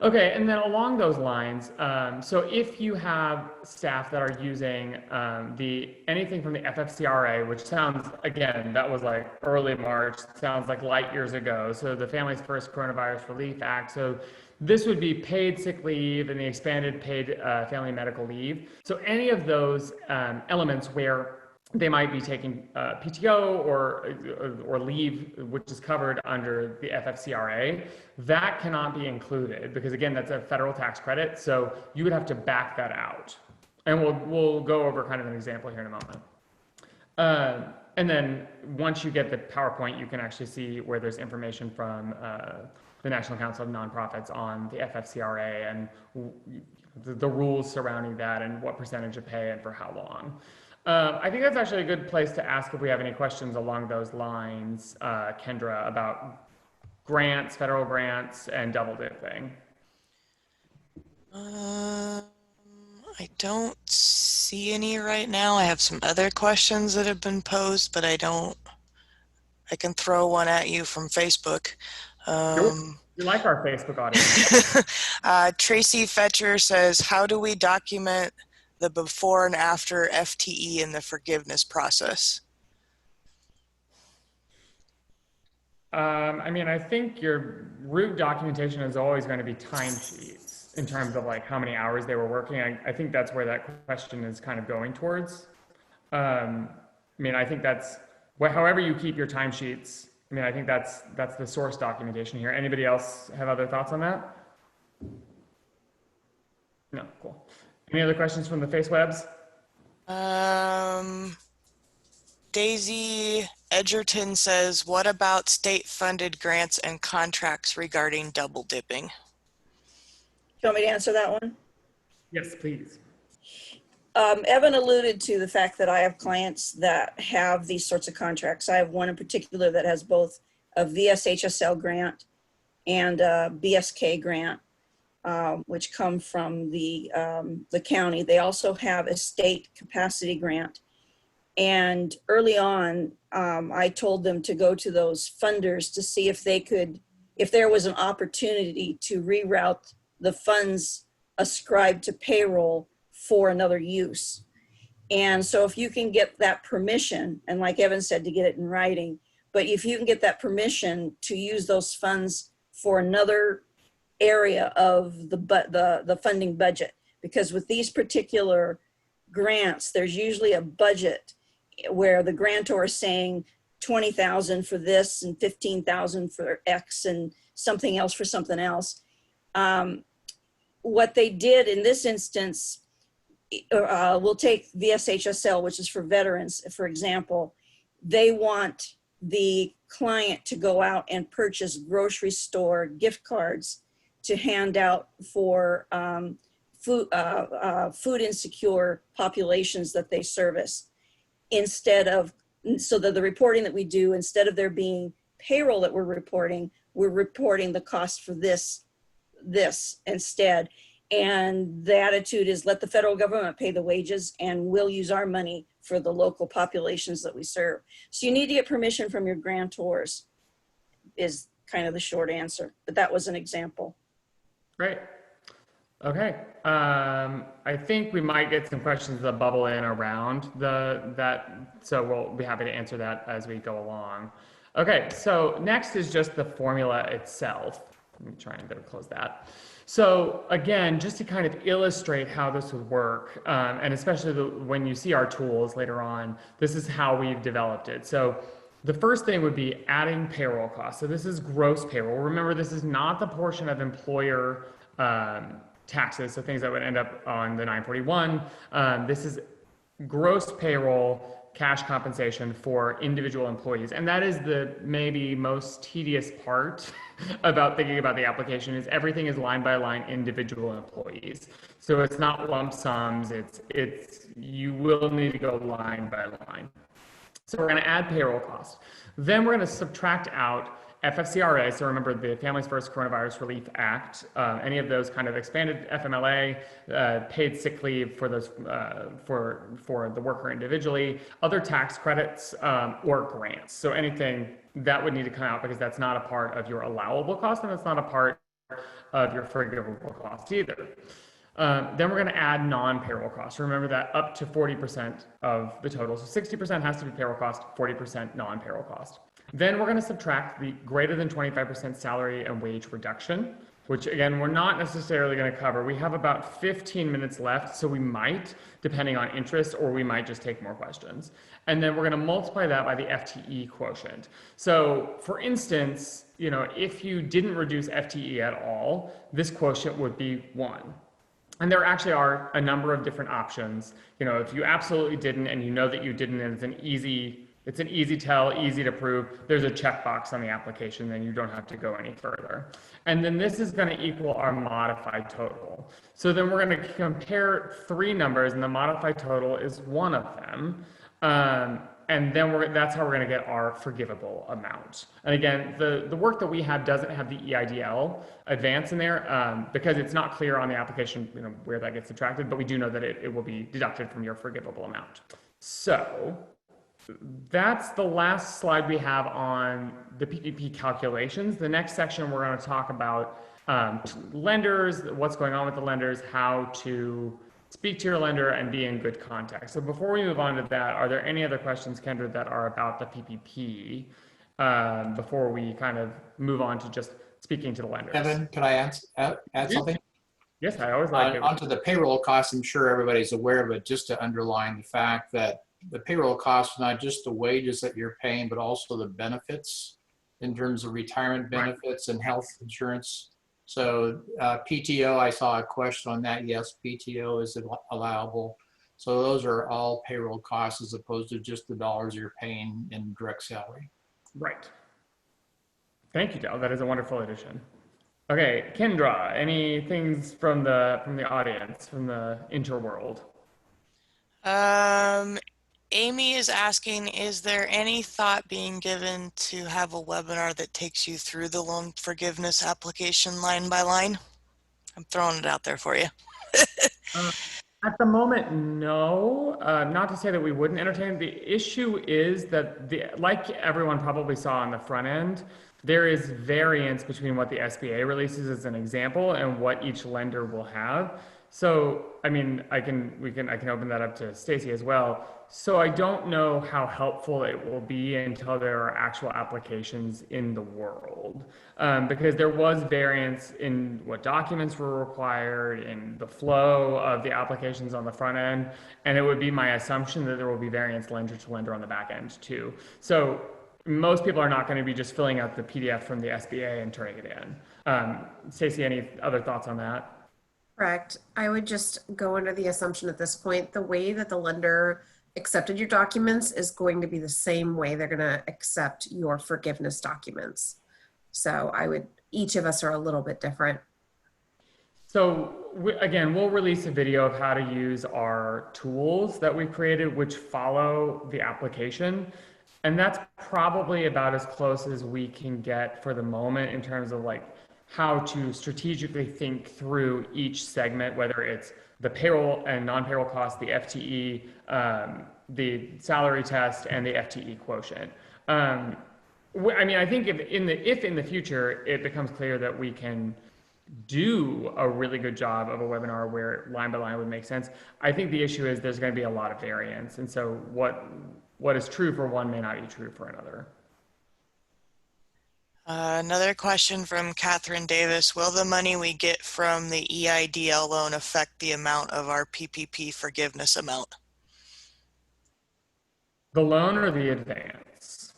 Okay, and then along those lines, so if you have staff that are using anything from the FFCRA, which sounds, again, that was like early March, sounds like light years ago. So the Families First Coronavirus Relief Act. So this would be paid sick leave and the expanded paid family medical leave. So any of those elements where they might be taking PTO or leave, which is covered under the FFCRA, that cannot be included because, again, that's a federal tax credit. So you would have to back that out. And we'll go over kind of an example here in a moment. And then once you get the PowerPoint, you can actually see where there's information from the National Council of Nonprofits on the FFCRA and the rules surrounding that and what percentage of pay and for how long. I think that's actually a good place to ask if we have any questions along those lines, Kendra, about grants, federal grants, and double dipping. I don't see any right now. I have some other questions that have been posed, but I can throw one at you from Facebook. You like our Facebook audience. Tracy Fetcher says, how do we document the before and after FTE in the forgiveness process? I mean, I think your root documentation is always going to be timesheets in terms of like how many hours they were working. I think that's where that question is kind of going towards. I mean, I think that's however you keep your timesheets. I mean, I think that's the source documentation here. Anybody else have other thoughts on that? No, cool. Any other questions from the FaceWebs? Daisy Edgerton says, what about state-funded grants and contracts regarding double dipping? Do you want me to answer that one? Yes, please. Evan alluded to the fact that I have clients that have these sorts of contracts. I have one in particular that has both a VSHSL grant and a BSK grant, which come from the county. They also have a state capacity grant. And early on, I told them to go to those funders to see if there was an opportunity to reroute the funds ascribed to payroll for another use. And so if you can get that permission, and like Evan said, to get it in writing, but if you can get that permission to use those funds for another area of the funding budget, because with these particular grants, there's usually a budget where the grantor is saying 20,000 for this and 15,000 for X and something else for something else. What they did in this instance, we'll take VSHSL, which is for veterans, for example. They want the client to go out and purchase grocery store gift cards to hand out for food insecure populations that they service. So that the reporting that we do, instead of there being payroll that we're reporting the cost for this instead. And the attitude is let the federal government pay the wages and we'll use our money for the local populations that we serve. So you need to get permission from your grantors is kind of the short answer, but that was an example. Great. Okay. I think we might get some questions that bubble in around that. So we'll be happy to answer that as we go along. Okay. So next is just the formula itself. Let me try and close that. So again, just to kind of illustrate how this would work, and especially when you see our tools later on, this is how we've developed it. So the first thing would be adding payroll costs. So this is gross payroll. Remember, this is not the portion of employer taxes, so things that would end up on the 941. This is gross payroll cash compensation for individual employees. And that is the maybe most tedious part about thinking about the application is everything is line by line individual employees. So it's not lump sums, you will need to go line by line. So we're gonna add payroll costs. Then we're gonna subtract out FFCRA, so remember the Families First Coronavirus Relief Act, any of those kind of expanded FMLA, paid sick leave for those for the worker individually, other tax credits or grants. So anything that would need to come out because that's not a part of your allowable cost and it's not a part of your forgivable cost either. Then we're going to add non-payroll costs. Remember that up to 40% of the total. So 60% has to be payroll cost, 40% non-payroll cost. Then we're going to subtract the greater than 25% salary and wage reduction, which again, we're not necessarily going to cover. We have about 15 minutes left, so we might, depending on interest, or we might just take more questions. And then we're going to multiply that by the FTE quotient. So for instance, you know, if you didn't reduce FTE at all, this quotient would be 1. And there actually are a number of different options. You know, if you absolutely didn't and you know that you didn't, and it's an easy tell, easy to prove, there's a checkbox on the application, then you don't have to go any further. And then this is going to equal our modified total. So then we're going to compare 3 numbers, and the modified total is one of them. And then that's how we're going to get our forgivable amount. And again, the work that we have doesn't have the EIDL advance in there because it's not clear on the application, you know, where that gets subtracted, but we do know that it will be deducted from your forgivable amount. So that's the last slide we have on the PPP calculations. The next section, we're going to talk about lenders, what's going on with the lenders, how to speak to your lender and be in good contact. So before we move on to that, are there any other questions, Kendra, that are about the PPP before we kind of move on to just speaking to the lenders? Evan, can I add something? Yes, I always like it. Onto the payroll costs, I'm sure everybody's aware of it, just to underline the fact that the payroll costs are not just the wages that you're paying, but also the benefits in terms of retirement benefits and health insurance. So PTO, I saw a question on that. Yes, PTO is allowable. So those are all payroll costs as opposed to just the dollars you're paying in direct salary. Right. Thank you, Dal. That is a wonderful addition. Okay, Kendra, any things from the audience, from the interworld? Amy is asking, is there any thought being given to have a webinar that takes you through the loan forgiveness application line by line? I'm throwing it out there for you. At the moment, no. Not to say that we wouldn't entertain. The issue is that, like everyone probably saw on the front end, there is variance between what the SBA releases as an example and what each lender will have. So, I mean, I can open that up to Stacy as well. So I don't know how helpful it will be until there are actual applications in the world, because there was variance in what documents were required, in the flow of the applications on the front end, and it would be my assumption that there will be variance lender to lender on the back end too. So most people are not going to be just filling out the PDF from the SBA and turning it in. Stacy, any other thoughts on that? Correct. I would just go under the assumption at this point, the way that the lender accepted your documents is going to be the same way they're going to accept your forgiveness documents. So each of us are a little bit different. So again, we'll release a video of how to use our tools that we've created, which follow the application. And that's probably about as close as we can get for the moment in terms of like how to strategically think through each segment, whether it's the payroll and non-payroll costs, the FTE, the salary test, and the FTE quotient. I mean, I think if in the future it becomes clear that we can do a really good job of a webinar where line by line would make sense, I think the issue is there's going to be a lot of variance, and so what is true for one may not be true for another. Another question from Catherine Davis. Will the money we get from the EIDL loan affect the amount of our PPP forgiveness amount? The loan or the advance?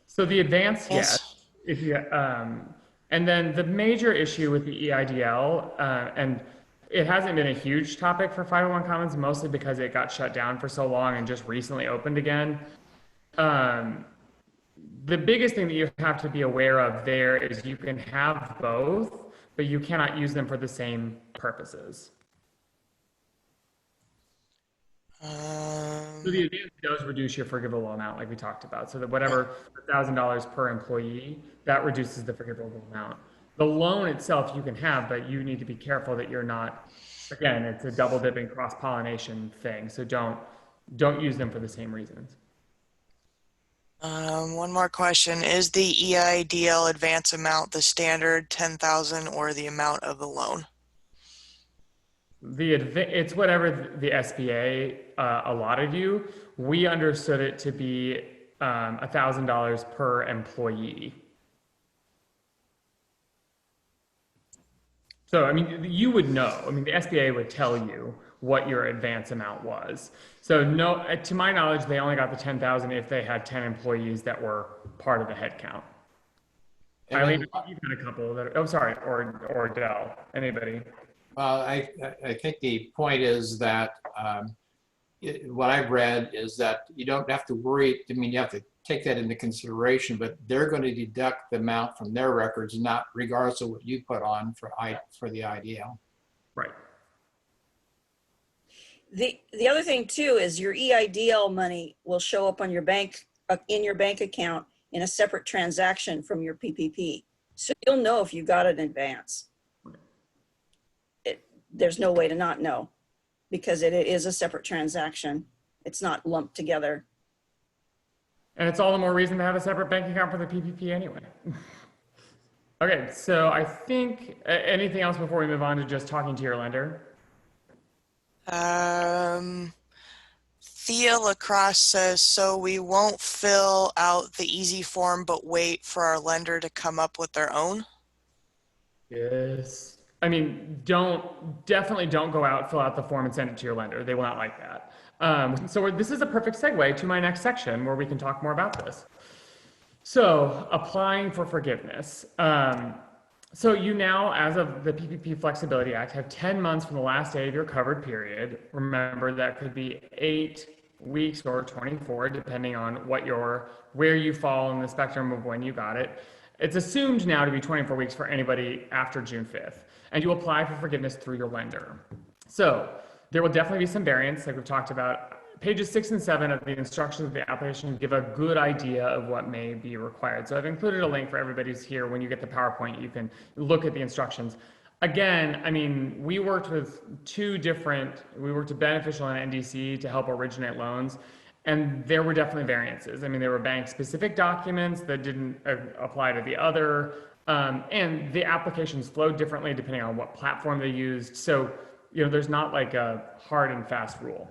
So the advance, yes. If you, and then the major issue with the EIDL, and it hasn't been a huge topic for 501 Commons, mostly because it got shut down for so long and just recently opened again. The biggest thing that you have to be aware of there is you can have both, but you cannot use them for the same purposes. So the advance does reduce your forgivable amount, like we talked about. So that whatever $1,000 per employee, that reduces the forgivable amount. The loan itself you can have, but you need to be careful that you're not. Again, it's a double dipping, cross pollination thing. So don't use them for the same reasons. One more question. Is the EIDL advance amount the standard 10,000 or the amount of the loan? It's whatever the SBA allotted you. We understood it to be $1,000 per employee. So, I mean, you would know. I mean, the SBA would tell you what your advance amount was. So, no, to my knowledge, they only got the 10,000 if they had 10 employees that were part of the head count. Eileen, you've got a couple that. Oh, sorry, or Dell. Anybody? I think the point is that what I've read is that you don't have to worry. I mean, you have to take that into consideration, but they're going to deduct the amount from their records, not regardless of what you put on for the IDL. Right. The other thing too is your EIDL money will show up on your bank in your bank account in a separate transaction from your PPP. So you'll know if you got it in advance. There's no way to not know because it is a separate transaction. It's not lumped together. And it's all the more reason to have a separate bank account for the PPP anyway. Okay, so I think anything else before we move on to just talking to your lender? Thea Lacrosse says, so we won't fill out the easy form, but wait for our lender to come up with their own? Yes. I mean, definitely don't go out, fill out the form and send it to your lender. They will not like that. So this is a perfect segue to my next section where we can talk more about this. So applying for forgiveness. So you now, as of the PPP Flexibility Act, have 10 months from the last day of your covered period. Remember, that could be 8 weeks or 24, depending on where you fall in the spectrum of when you got it. It's assumed now to be 24 weeks for anybody after June 5th. And you apply for forgiveness through your lender. So there will definitely be some variance, like we've talked about. Pages 6 and 7 of the instructions of the application give a good idea of what may be required. So I've included a link for everybody who's here. When you get the PowerPoint, you can look at the instructions. Again, I mean, we worked with Beneficial and NDC to help originate loans. And there were definitely variances. I mean, there were bank-specific documents that didn't apply to the other. And the applications flowed differently depending on what platform they used. So, there's not like a hard and fast rule.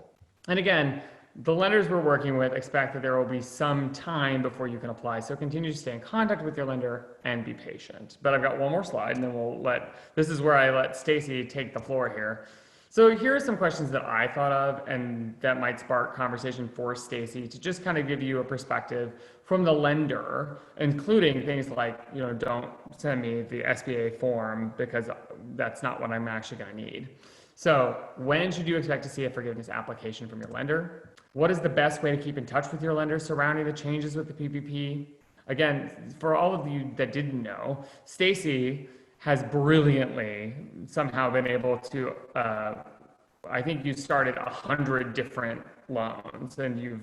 And again, the lenders we're working with expect that there will be some time before you can apply. So continue to stay in contact with your lender and be patient. But I've got one more slide and then this is where I let Stacy take the floor here. So here are some questions that I thought of and that might spark conversation for Stacy to just kind of give you a perspective from the lender, including things like, don't send me the SBA form because that's not what I'm actually going to need. So when should you expect to see a forgiveness application from your lender? What is the best way to keep in touch with your lender surrounding the changes with the PPP? Again, for all of you that didn't know, Stacy has brilliantly somehow been able to, I think you started 100 different loans and you've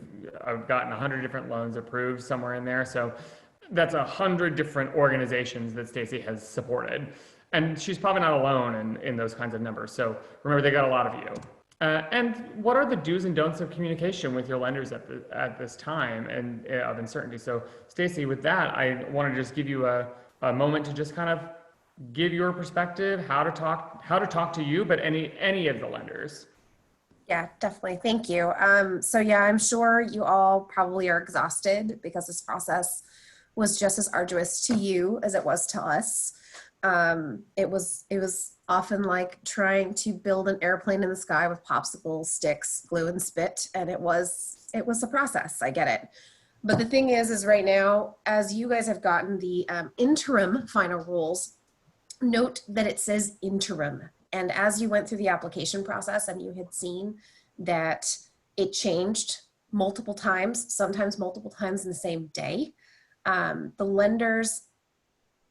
gotten 100 different loans approved somewhere in there. So that's 100 different organizations that Stacy has supported. And she's probably not alone in those kinds of numbers. So remember, they got a lot of you. And what are the do's and don'ts of communication with your lenders at this time and of uncertainty? So Stacy, with that, I want to just give you a moment to just kind of give your perspective, how to talk to you, but any of the lenders. Yeah, definitely. Thank you. So yeah, I'm sure you all probably are exhausted because this process was just as arduous to you as it was to us. It was often like trying to build an airplane in the sky with popsicle sticks, glue, and spit, and it was a process. I get it. But the thing is right now, as you guys have gotten the interim final rules, note that it says interim. And as you went through the application process and you had seen that it changed multiple times, sometimes multiple times in the same day, the lenders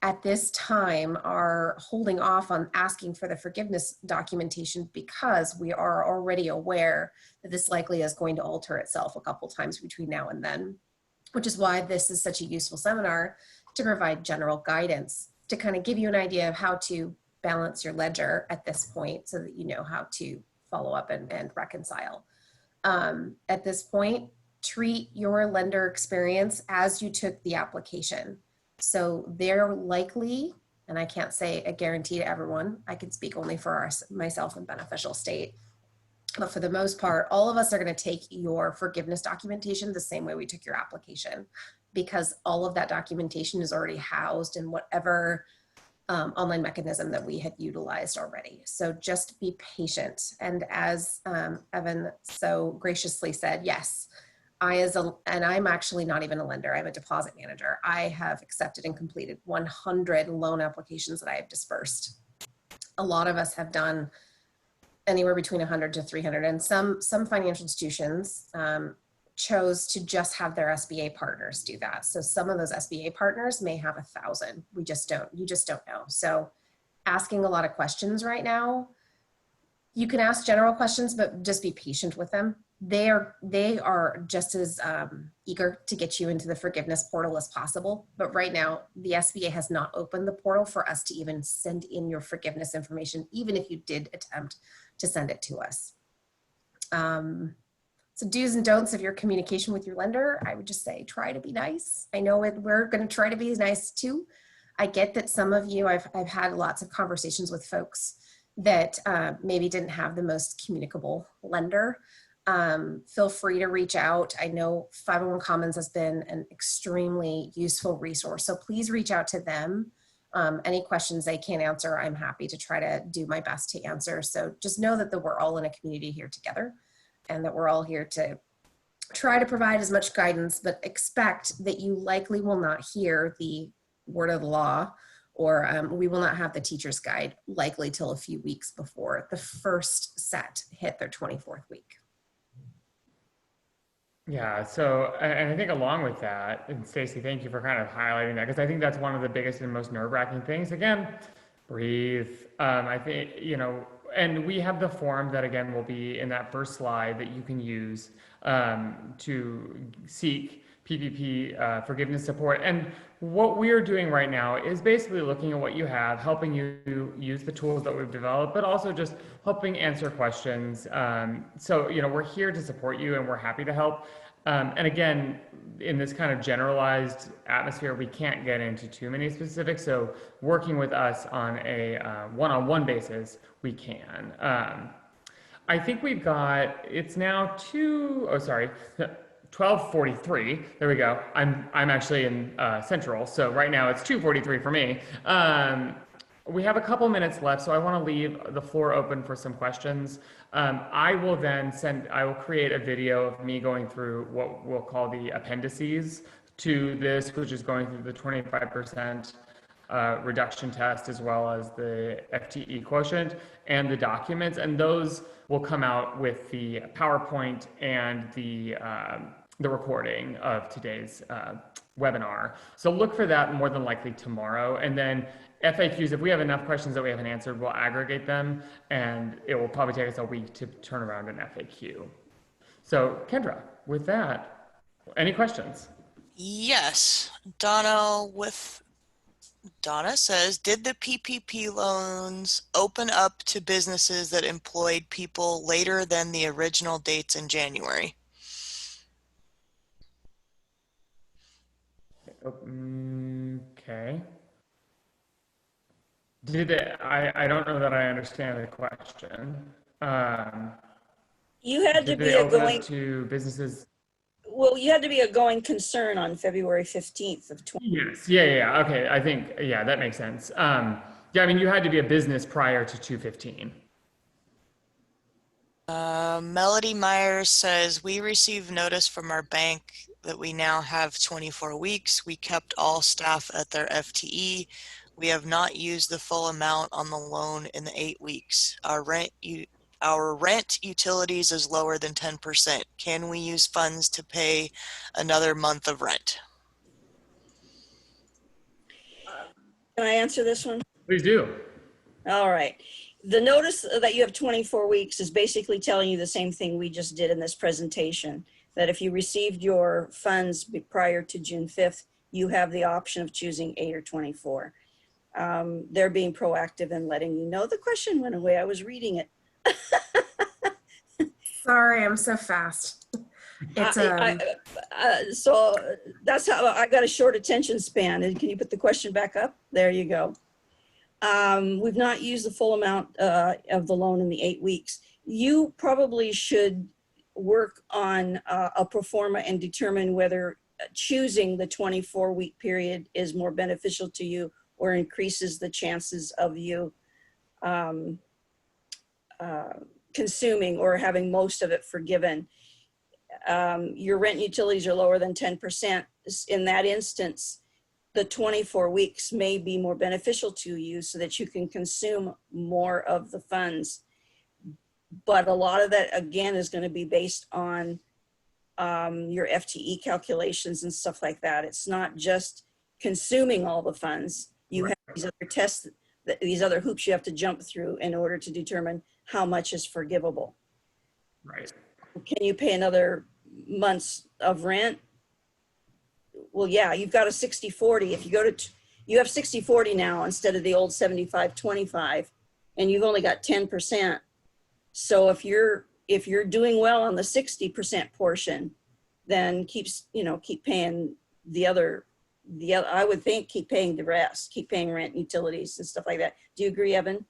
at this time are holding off on asking for the forgiveness documentation because we are already aware that this likely is going to alter itself a couple times between now and then, which is why this is such a useful seminar to provide general guidance, to kind of give you an idea of how to balance your ledger at this point so that you know how to follow up and reconcile. At this point, treat your lender experience as you took the application. So they're likely, and I can't say a guarantee to everyone, I can speak only for myself and beneficial state, but for the most part, all of us are going to take your forgiveness documentation the same way we took your application, because all of that documentation is already housed in whatever online mechanism that we had utilized already. So just be patient. And as Evan so graciously said, yes, and I'm actually not even a lender, I'm a deposit manager. I have accepted and completed 100 loan applications that I have dispersed. A lot of us have done anywhere between 100 to 300, and some financial institutions chose to just have their SBA partners do that. So some of those SBA partners may have 1,000. You just don't know. So asking a lot of questions right now, you can ask general questions, but just be patient with them. They are just as eager to get you into the forgiveness portal as possible. But right now, the SBA has not opened the portal for us to even send in your forgiveness information, even if you did attempt to send it to us. So do's and don'ts of your communication with your lender, I would just say try to be nice. I know we're going to try to be nice too. I get that some of you, I've had lots of conversations with folks that maybe didn't have the most communicable lender. Feel free to reach out. I know 501 Commons has been an extremely useful resource, so please reach out to them. Any questions they can't answer, I'm happy to try to do my best to answer. So just know that we're all in a community here together, and that we're all here to try to provide as much guidance, but expect that you likely will not hear the word of the law, or we will not have the teacher's guide likely till a few weeks before the first set hit their 24th week. Yeah, so, and I think along with that, and Stacy, thank you for kind of highlighting that, because I think that's one of the biggest and most nerve-wracking things. Again, breathe. I think, and we have the form that, again, will be in that first slide that you can use to seek PPP forgiveness support. And what we're doing right now is basically looking at what you have, helping you use the tools that we've developed, but also just helping answer questions. So, we're here to support you, and we're happy to help. And again, in this kind of generalized atmosphere, we can't get into too many specifics. So working with us on a one-on-one basis, we can. I think we've got, it's now 12:43. There we go. I'm actually in Central, so right now it's 2:43 for me. We have a couple minutes left, so I want to leave the floor open for some questions. I will create a video of me going through what we'll call the appendices to this, which is going through the 25% reduction test, as well as the FTE quotient and the documents, and those will come out with the PowerPoint and the recording of today's webinar. So look for that more than likely tomorrow. And then FAQs, if we have enough questions that we haven't answered, we'll aggregate them, and it will probably take us a week to turn around an FAQ. So Kendra, with that, any questions? Yes, Donna says, did the PPP loans open up to businesses that employed people later than the original dates in January? Okay. I don't know that I understand the question. You had to Did be they a open going, up to businesses? well, you had to be a going concern on February 15th of 20. Yes. Yeah. Okay. I think, yeah, that makes sense. Yeah, I mean, you had to be a business prior to 2/15. Melody Myers says, we received notice from our bank that we now have 24 weeks. We kept all staff at their FTE. We have not used the full amount on the loan in the 8 weeks. Our rent utilities is lower than 10%. Can we use funds to pay another month of rent? Can I answer this one? Please do. All right. The notice that you have 24 weeks is basically telling you the same thing we just did in this presentation, that if you received your funds prior to June 5th, you have the option of choosing 8 or 24. They're being proactive and letting you know. The question went away. I was reading it. Sorry, I'm so fast. It's So that's how I got a short attention span. And can you put the question back up? There you go. We've not used the full amount of the loan in the 8 weeks. You probably should work on a pro forma and determine whether choosing the 24-week period is more beneficial to you or increases the chances of you consuming or having most of it forgiven. Your rent and utilities are lower than 10%. In that instance, the 24 weeks may be more beneficial to you so that you can consume more of the funds. But a lot of that, again, is going to be based on your FTE calculations and stuff like that. It's not just consuming all the funds. You have these other tests, these other hoops you have to jump through in order to determine how much is forgivable. Right. Can you pay another month's of rent? Well, yeah, you've got a 60-40. If you go to, you have 60-40 now instead of the old 75-25, and you've only got 10%. So if you're doing well on the 60% portion, then keep paying the other, I would think keep paying the rest, keep paying rent, utilities and stuff like that. Do you agree, Evan?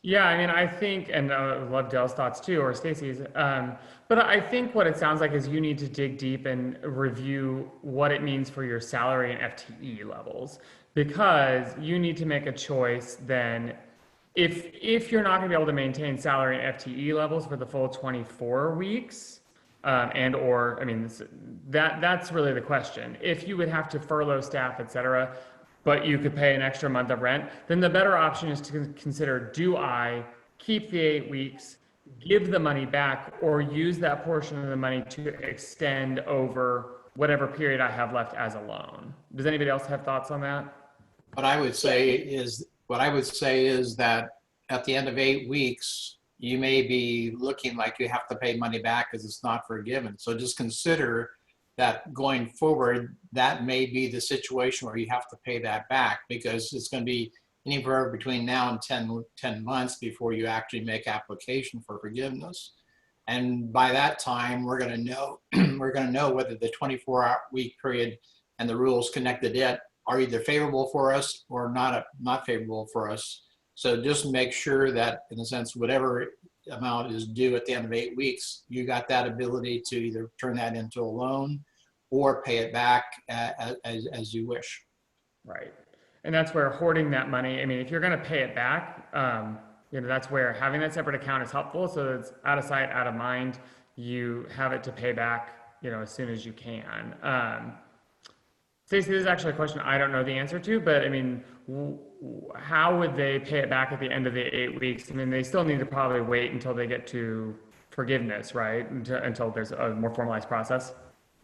Yeah, I mean, I think, and I love Dell's thoughts too, or Stacy's, but I think what it sounds like is you need to dig deep and review what it means for your salary and FTE levels, because you need to make a choice then. If you're not going to be able to maintain salary and FTE levels for the full 24 weeks, and or, I mean, that's really the question. If you would have to furlough staff, et cetera, but you could pay an extra month of rent, then the better option is to consider, do I keep the 8 weeks, give the money back, or use that portion of the money to extend over whatever period I have left as a loan? Does anybody else have thoughts on that? What I would say is that at the end of 8 weeks, you may be looking like you have to pay money back because it's not forgiven. So just consider that going forward, that may be the situation where you have to pay that back, because it's going to be anywhere between now and 10 months before you actually make application for forgiveness. And by that time, we're going to know whether the 24-week period and the rules connected it are either favorable for us or not favorable for us. So just make sure that, in a sense, whatever amount is due at the end of 8 weeks, you got that ability to either turn that into a loan or pay it back as you wish. Right. And that's where hoarding that money, I mean, if you're going to pay it back, that's where having that separate account is helpful. So that it's out of sight, out of mind. You have it to pay back, as soon as you can. Stacey, this is actually a question I don't know the answer to, but I mean, how would they pay it back at the end of the 8 weeks? I mean, they still need to probably wait until they get to forgiveness, right? Until there's a more formalized process.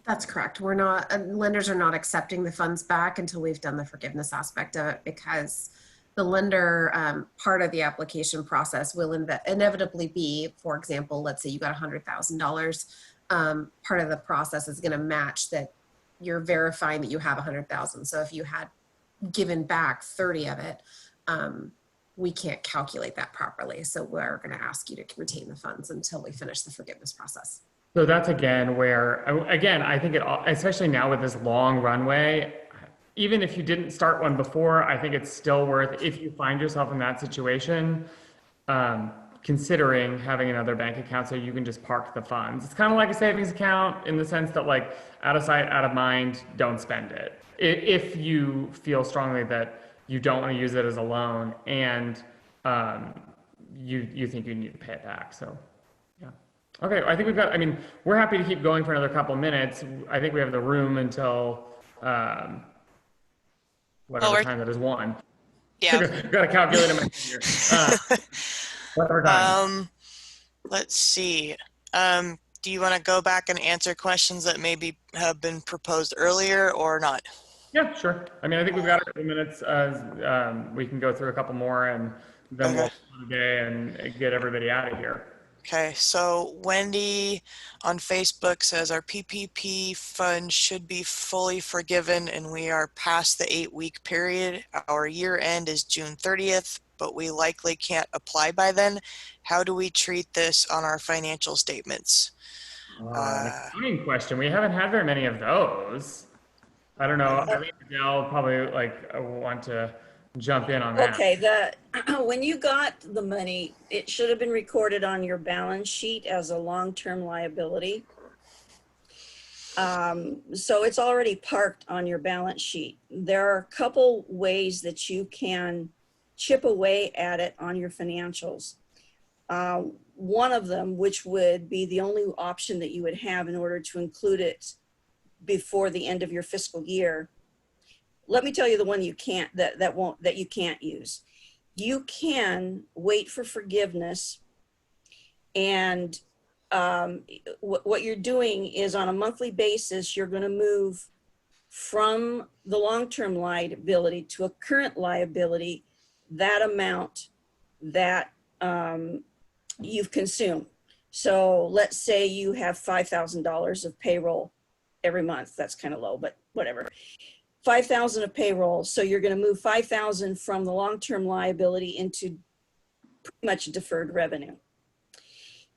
That's correct. We're not, lenders are not accepting the funds back until we've done the forgiveness aspect of it, because the lender, part of the application process will inevitably be, for example, let's say you got $100,000. Part of the process is going to match that you're verifying that you have 100,000. So if you had given back 30 of it, we can't calculate that properly. So we're going to ask you to retain the funds until we finish the forgiveness process. So that's again where, again, I think especially now with this long runway, even if you didn't start one before, I think it's still worth, if you find yourself in that situation, considering having another bank account so you can just park the funds. It's kind of like a savings account in the sense that, like, out of sight, out of mind, don't spend it. If you feel strongly that you don't want to use it as a loan and you think you need to pay it back. So, yeah. Okay, I think we're happy to keep going for another couple minutes. I think we have the room until whatever time that is, 1. Yeah. Got to calculate them here. Whatever time. Let's see. Do you want to go back and answer questions that maybe have been proposed earlier or not? Yeah, sure. I mean, I think we've got a couple minutes. We can go through a couple more, and then Okay. we'll call it a day and get everybody out of here. Okay, so Wendy on Facebook says our PPP fund should be fully forgiven and we are past the 8-week period. Our year end is June 30th, but we likely can't apply by then. How do we treat this on our financial statements? An accounting question. We haven't had very many of those. I don't know. I think Adele probably want to jump in on that. Okay, when you got the money, it should have been recorded on your balance sheet as a long-term liability. So it's already parked on your balance sheet. There are a couple ways that you can chip away at it on your financials. One of them, which would be the only option that you would have in order to include it before the end of your fiscal year. Let me tell you the one you can't, that you can't use. You can wait for forgiveness, and what you're doing is on a monthly basis, you're going to move from the long-term liability to a current liability that amount that you've consumed. So let's say you have $5,000 of payroll every month. That's kind of low, but whatever. 5,000 of payroll. So you're going to move 5,000 from the long-term liability into pretty much deferred revenue.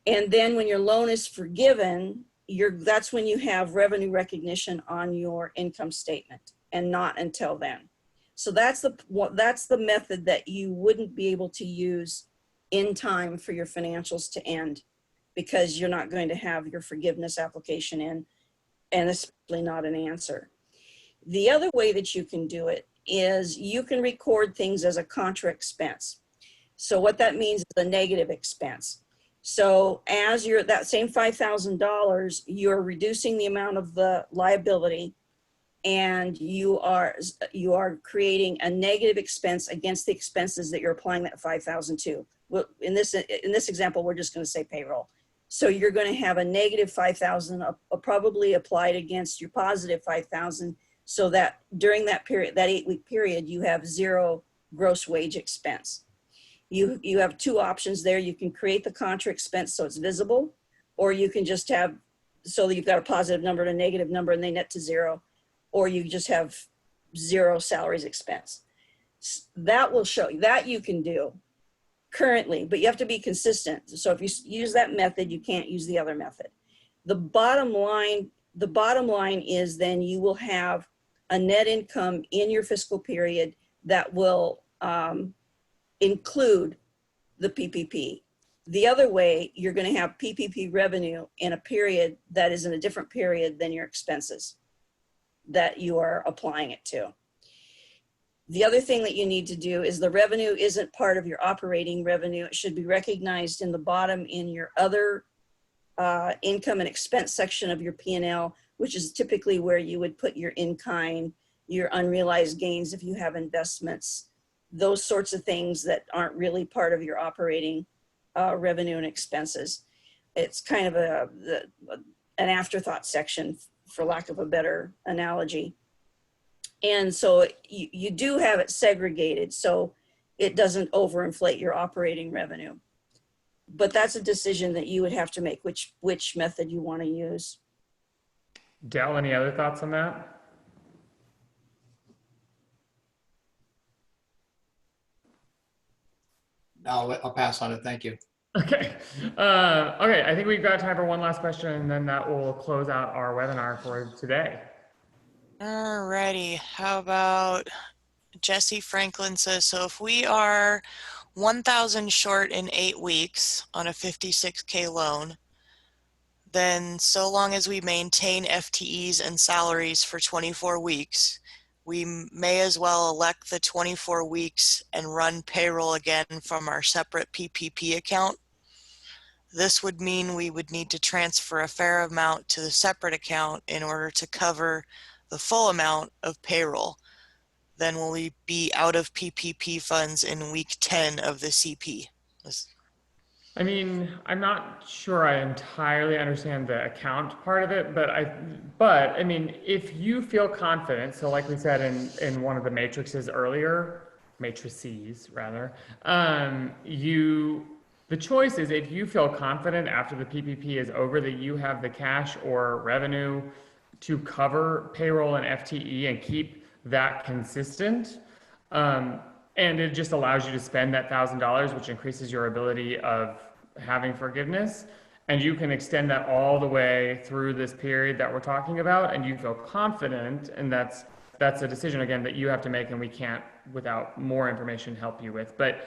And then when your loan is forgiven, that's when you have revenue recognition on your income statement, and not until then. So that's the method that you wouldn't be able to use in time for your financials to end, because you're not going to have your forgiveness application in, and especially not an answer. The other way that you can do it is you can record things as a contra expense. So what that means is a negative expense. So as that same $5,000, you're reducing the amount of the liability, and you are creating a negative expense against the expenses that you're applying that 5,000 to. Well, in this example, we're just going to say payroll. So you're going to have a negative 5,000 probably applied against your positive 5,000, so that during that period, that 8-week period, you have zero gross wage expense. You have two options there. You can create the contra expense so it's visible, or you can just have, so that you've got a positive number and a negative number and they net to zero, or you just have zero salaries expense. That will show you, that you can do currently, but you have to be consistent. So if you use that method, you can't use the other method. The bottom line is then you will have a net income in your fiscal period that will include the PPP. The other way, you're going to have PPP revenue in a period that is in a different period than your expenses that you are applying it to. The other thing that you need to do is the revenue isn't part of your operating revenue. It should be recognized in the bottom in your other income and expense section of your P&L, which is typically where you would put your in-kind, your unrealized gains if you have investments, those sorts of things that aren't really part of your operating revenue and expenses. It's kind of an afterthought section, for lack of a better analogy. And so you do have it segregated so it doesn't overinflate your operating revenue. But that's a decision that you would have to make, which method you want to use. Del, any other thoughts on that? I'll pass on it. Thank you. Okay. Okay, I think we've got time for one last question, and then that will close out our webinar for today. Alrighty, how about Jesse Franklin says, so if we are 1,000 short in 8 weeks on a 56K loan, then so long as we maintain FTEs and salaries for 24 weeks, we may as well elect the 24 weeks and run payroll again from our separate PPP account. This would mean we would need to transfer a fair amount to the separate account in order to cover the full amount of payroll. Then will we be out of PPP funds in week 10 of the CP? I mean, I'm not sure I entirely understand the account part of it, but I mean, if you feel confident, so like we said in one of the matrices earlier, matrices rather, the choice is if you feel confident after the PPP is over that you have the cash or revenue to cover payroll and FTE and keep that consistent. Um, and it just allows you to spend that $1,000, which increases your ability of having forgiveness. And you can extend that all the way through this period that we're talking about, and you feel confident, and that's a decision again that you have to make, and we can't, without more information, help you with. But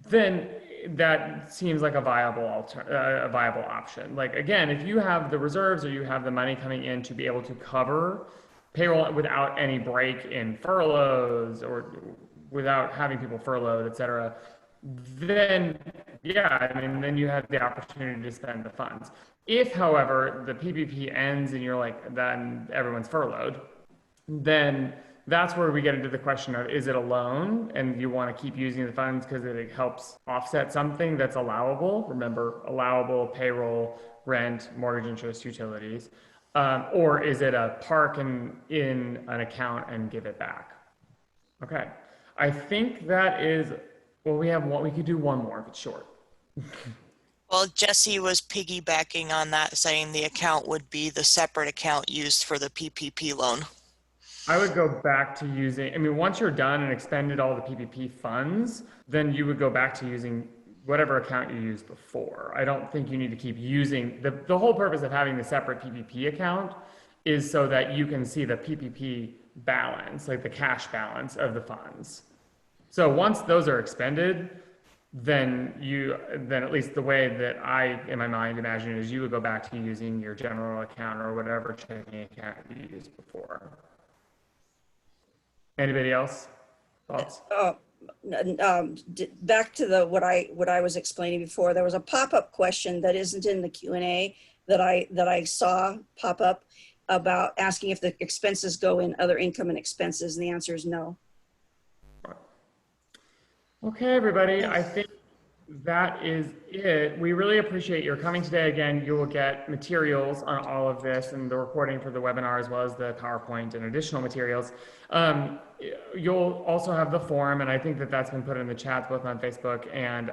then that seems like a viable option. Like again, if you have the reserves or you have the money coming in to be able to cover payroll without any break in furloughs or without having people furloughed, et cetera, then yeah, I mean, then you have the opportunity to spend the funds. If, however, the PPP ends and you're like, then everyone's furloughed, then that's where we get into the question of, is it a loan and you want to keep using the funds because it helps offset something that's allowable? Remember, allowable payroll, rent, mortgage interest, utilities. Or is it a park in an account and give it back? Okay. I think that is, well, we could do one more if it's short. Well, Jesse was piggybacking on that, saying the account would be the separate account used for the PPP loan. I would go back to using, I mean, once you're done and expended all the PPP funds, then you would go back to using whatever account you used before. I don't think you need to keep using, the whole purpose of having the separate PPP account is so that you can see the PPP balance, like the cash balance of the funds. So once those are expended, then at least the way that I, in my mind, imagine is you would go back to using your general account or whatever checking account you used before. Anybody else? Thoughts? Back to what I was explaining before, there was a pop-up question that isn't in the Q&A that I saw pop up about asking if the expenses go in other income and expenses, and the answer is no. Okay, everybody, I think that is it. We really appreciate your coming today. Again, you will get materials on all of this and the recording for the webinar, as well as the PowerPoint and additional materials. You'll also have the form, and I think that that's been put in the chats both on Facebook and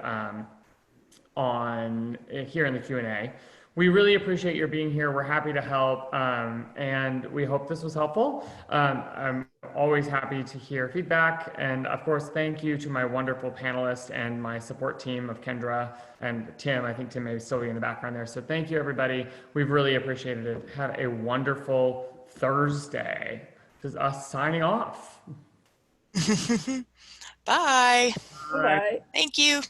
on here in the Q&A. We really appreciate your being here. We're happy to help, and we hope this was helpful. I'm always happy to hear feedback. And of course, thank you to my wonderful panelists and my support team of Kendra and Tim. I think Tim may still be in the background there. So thank you, everybody. We've really appreciated it. Have a wonderful Thursday. This is us signing off. Bye. Bye. Thank you.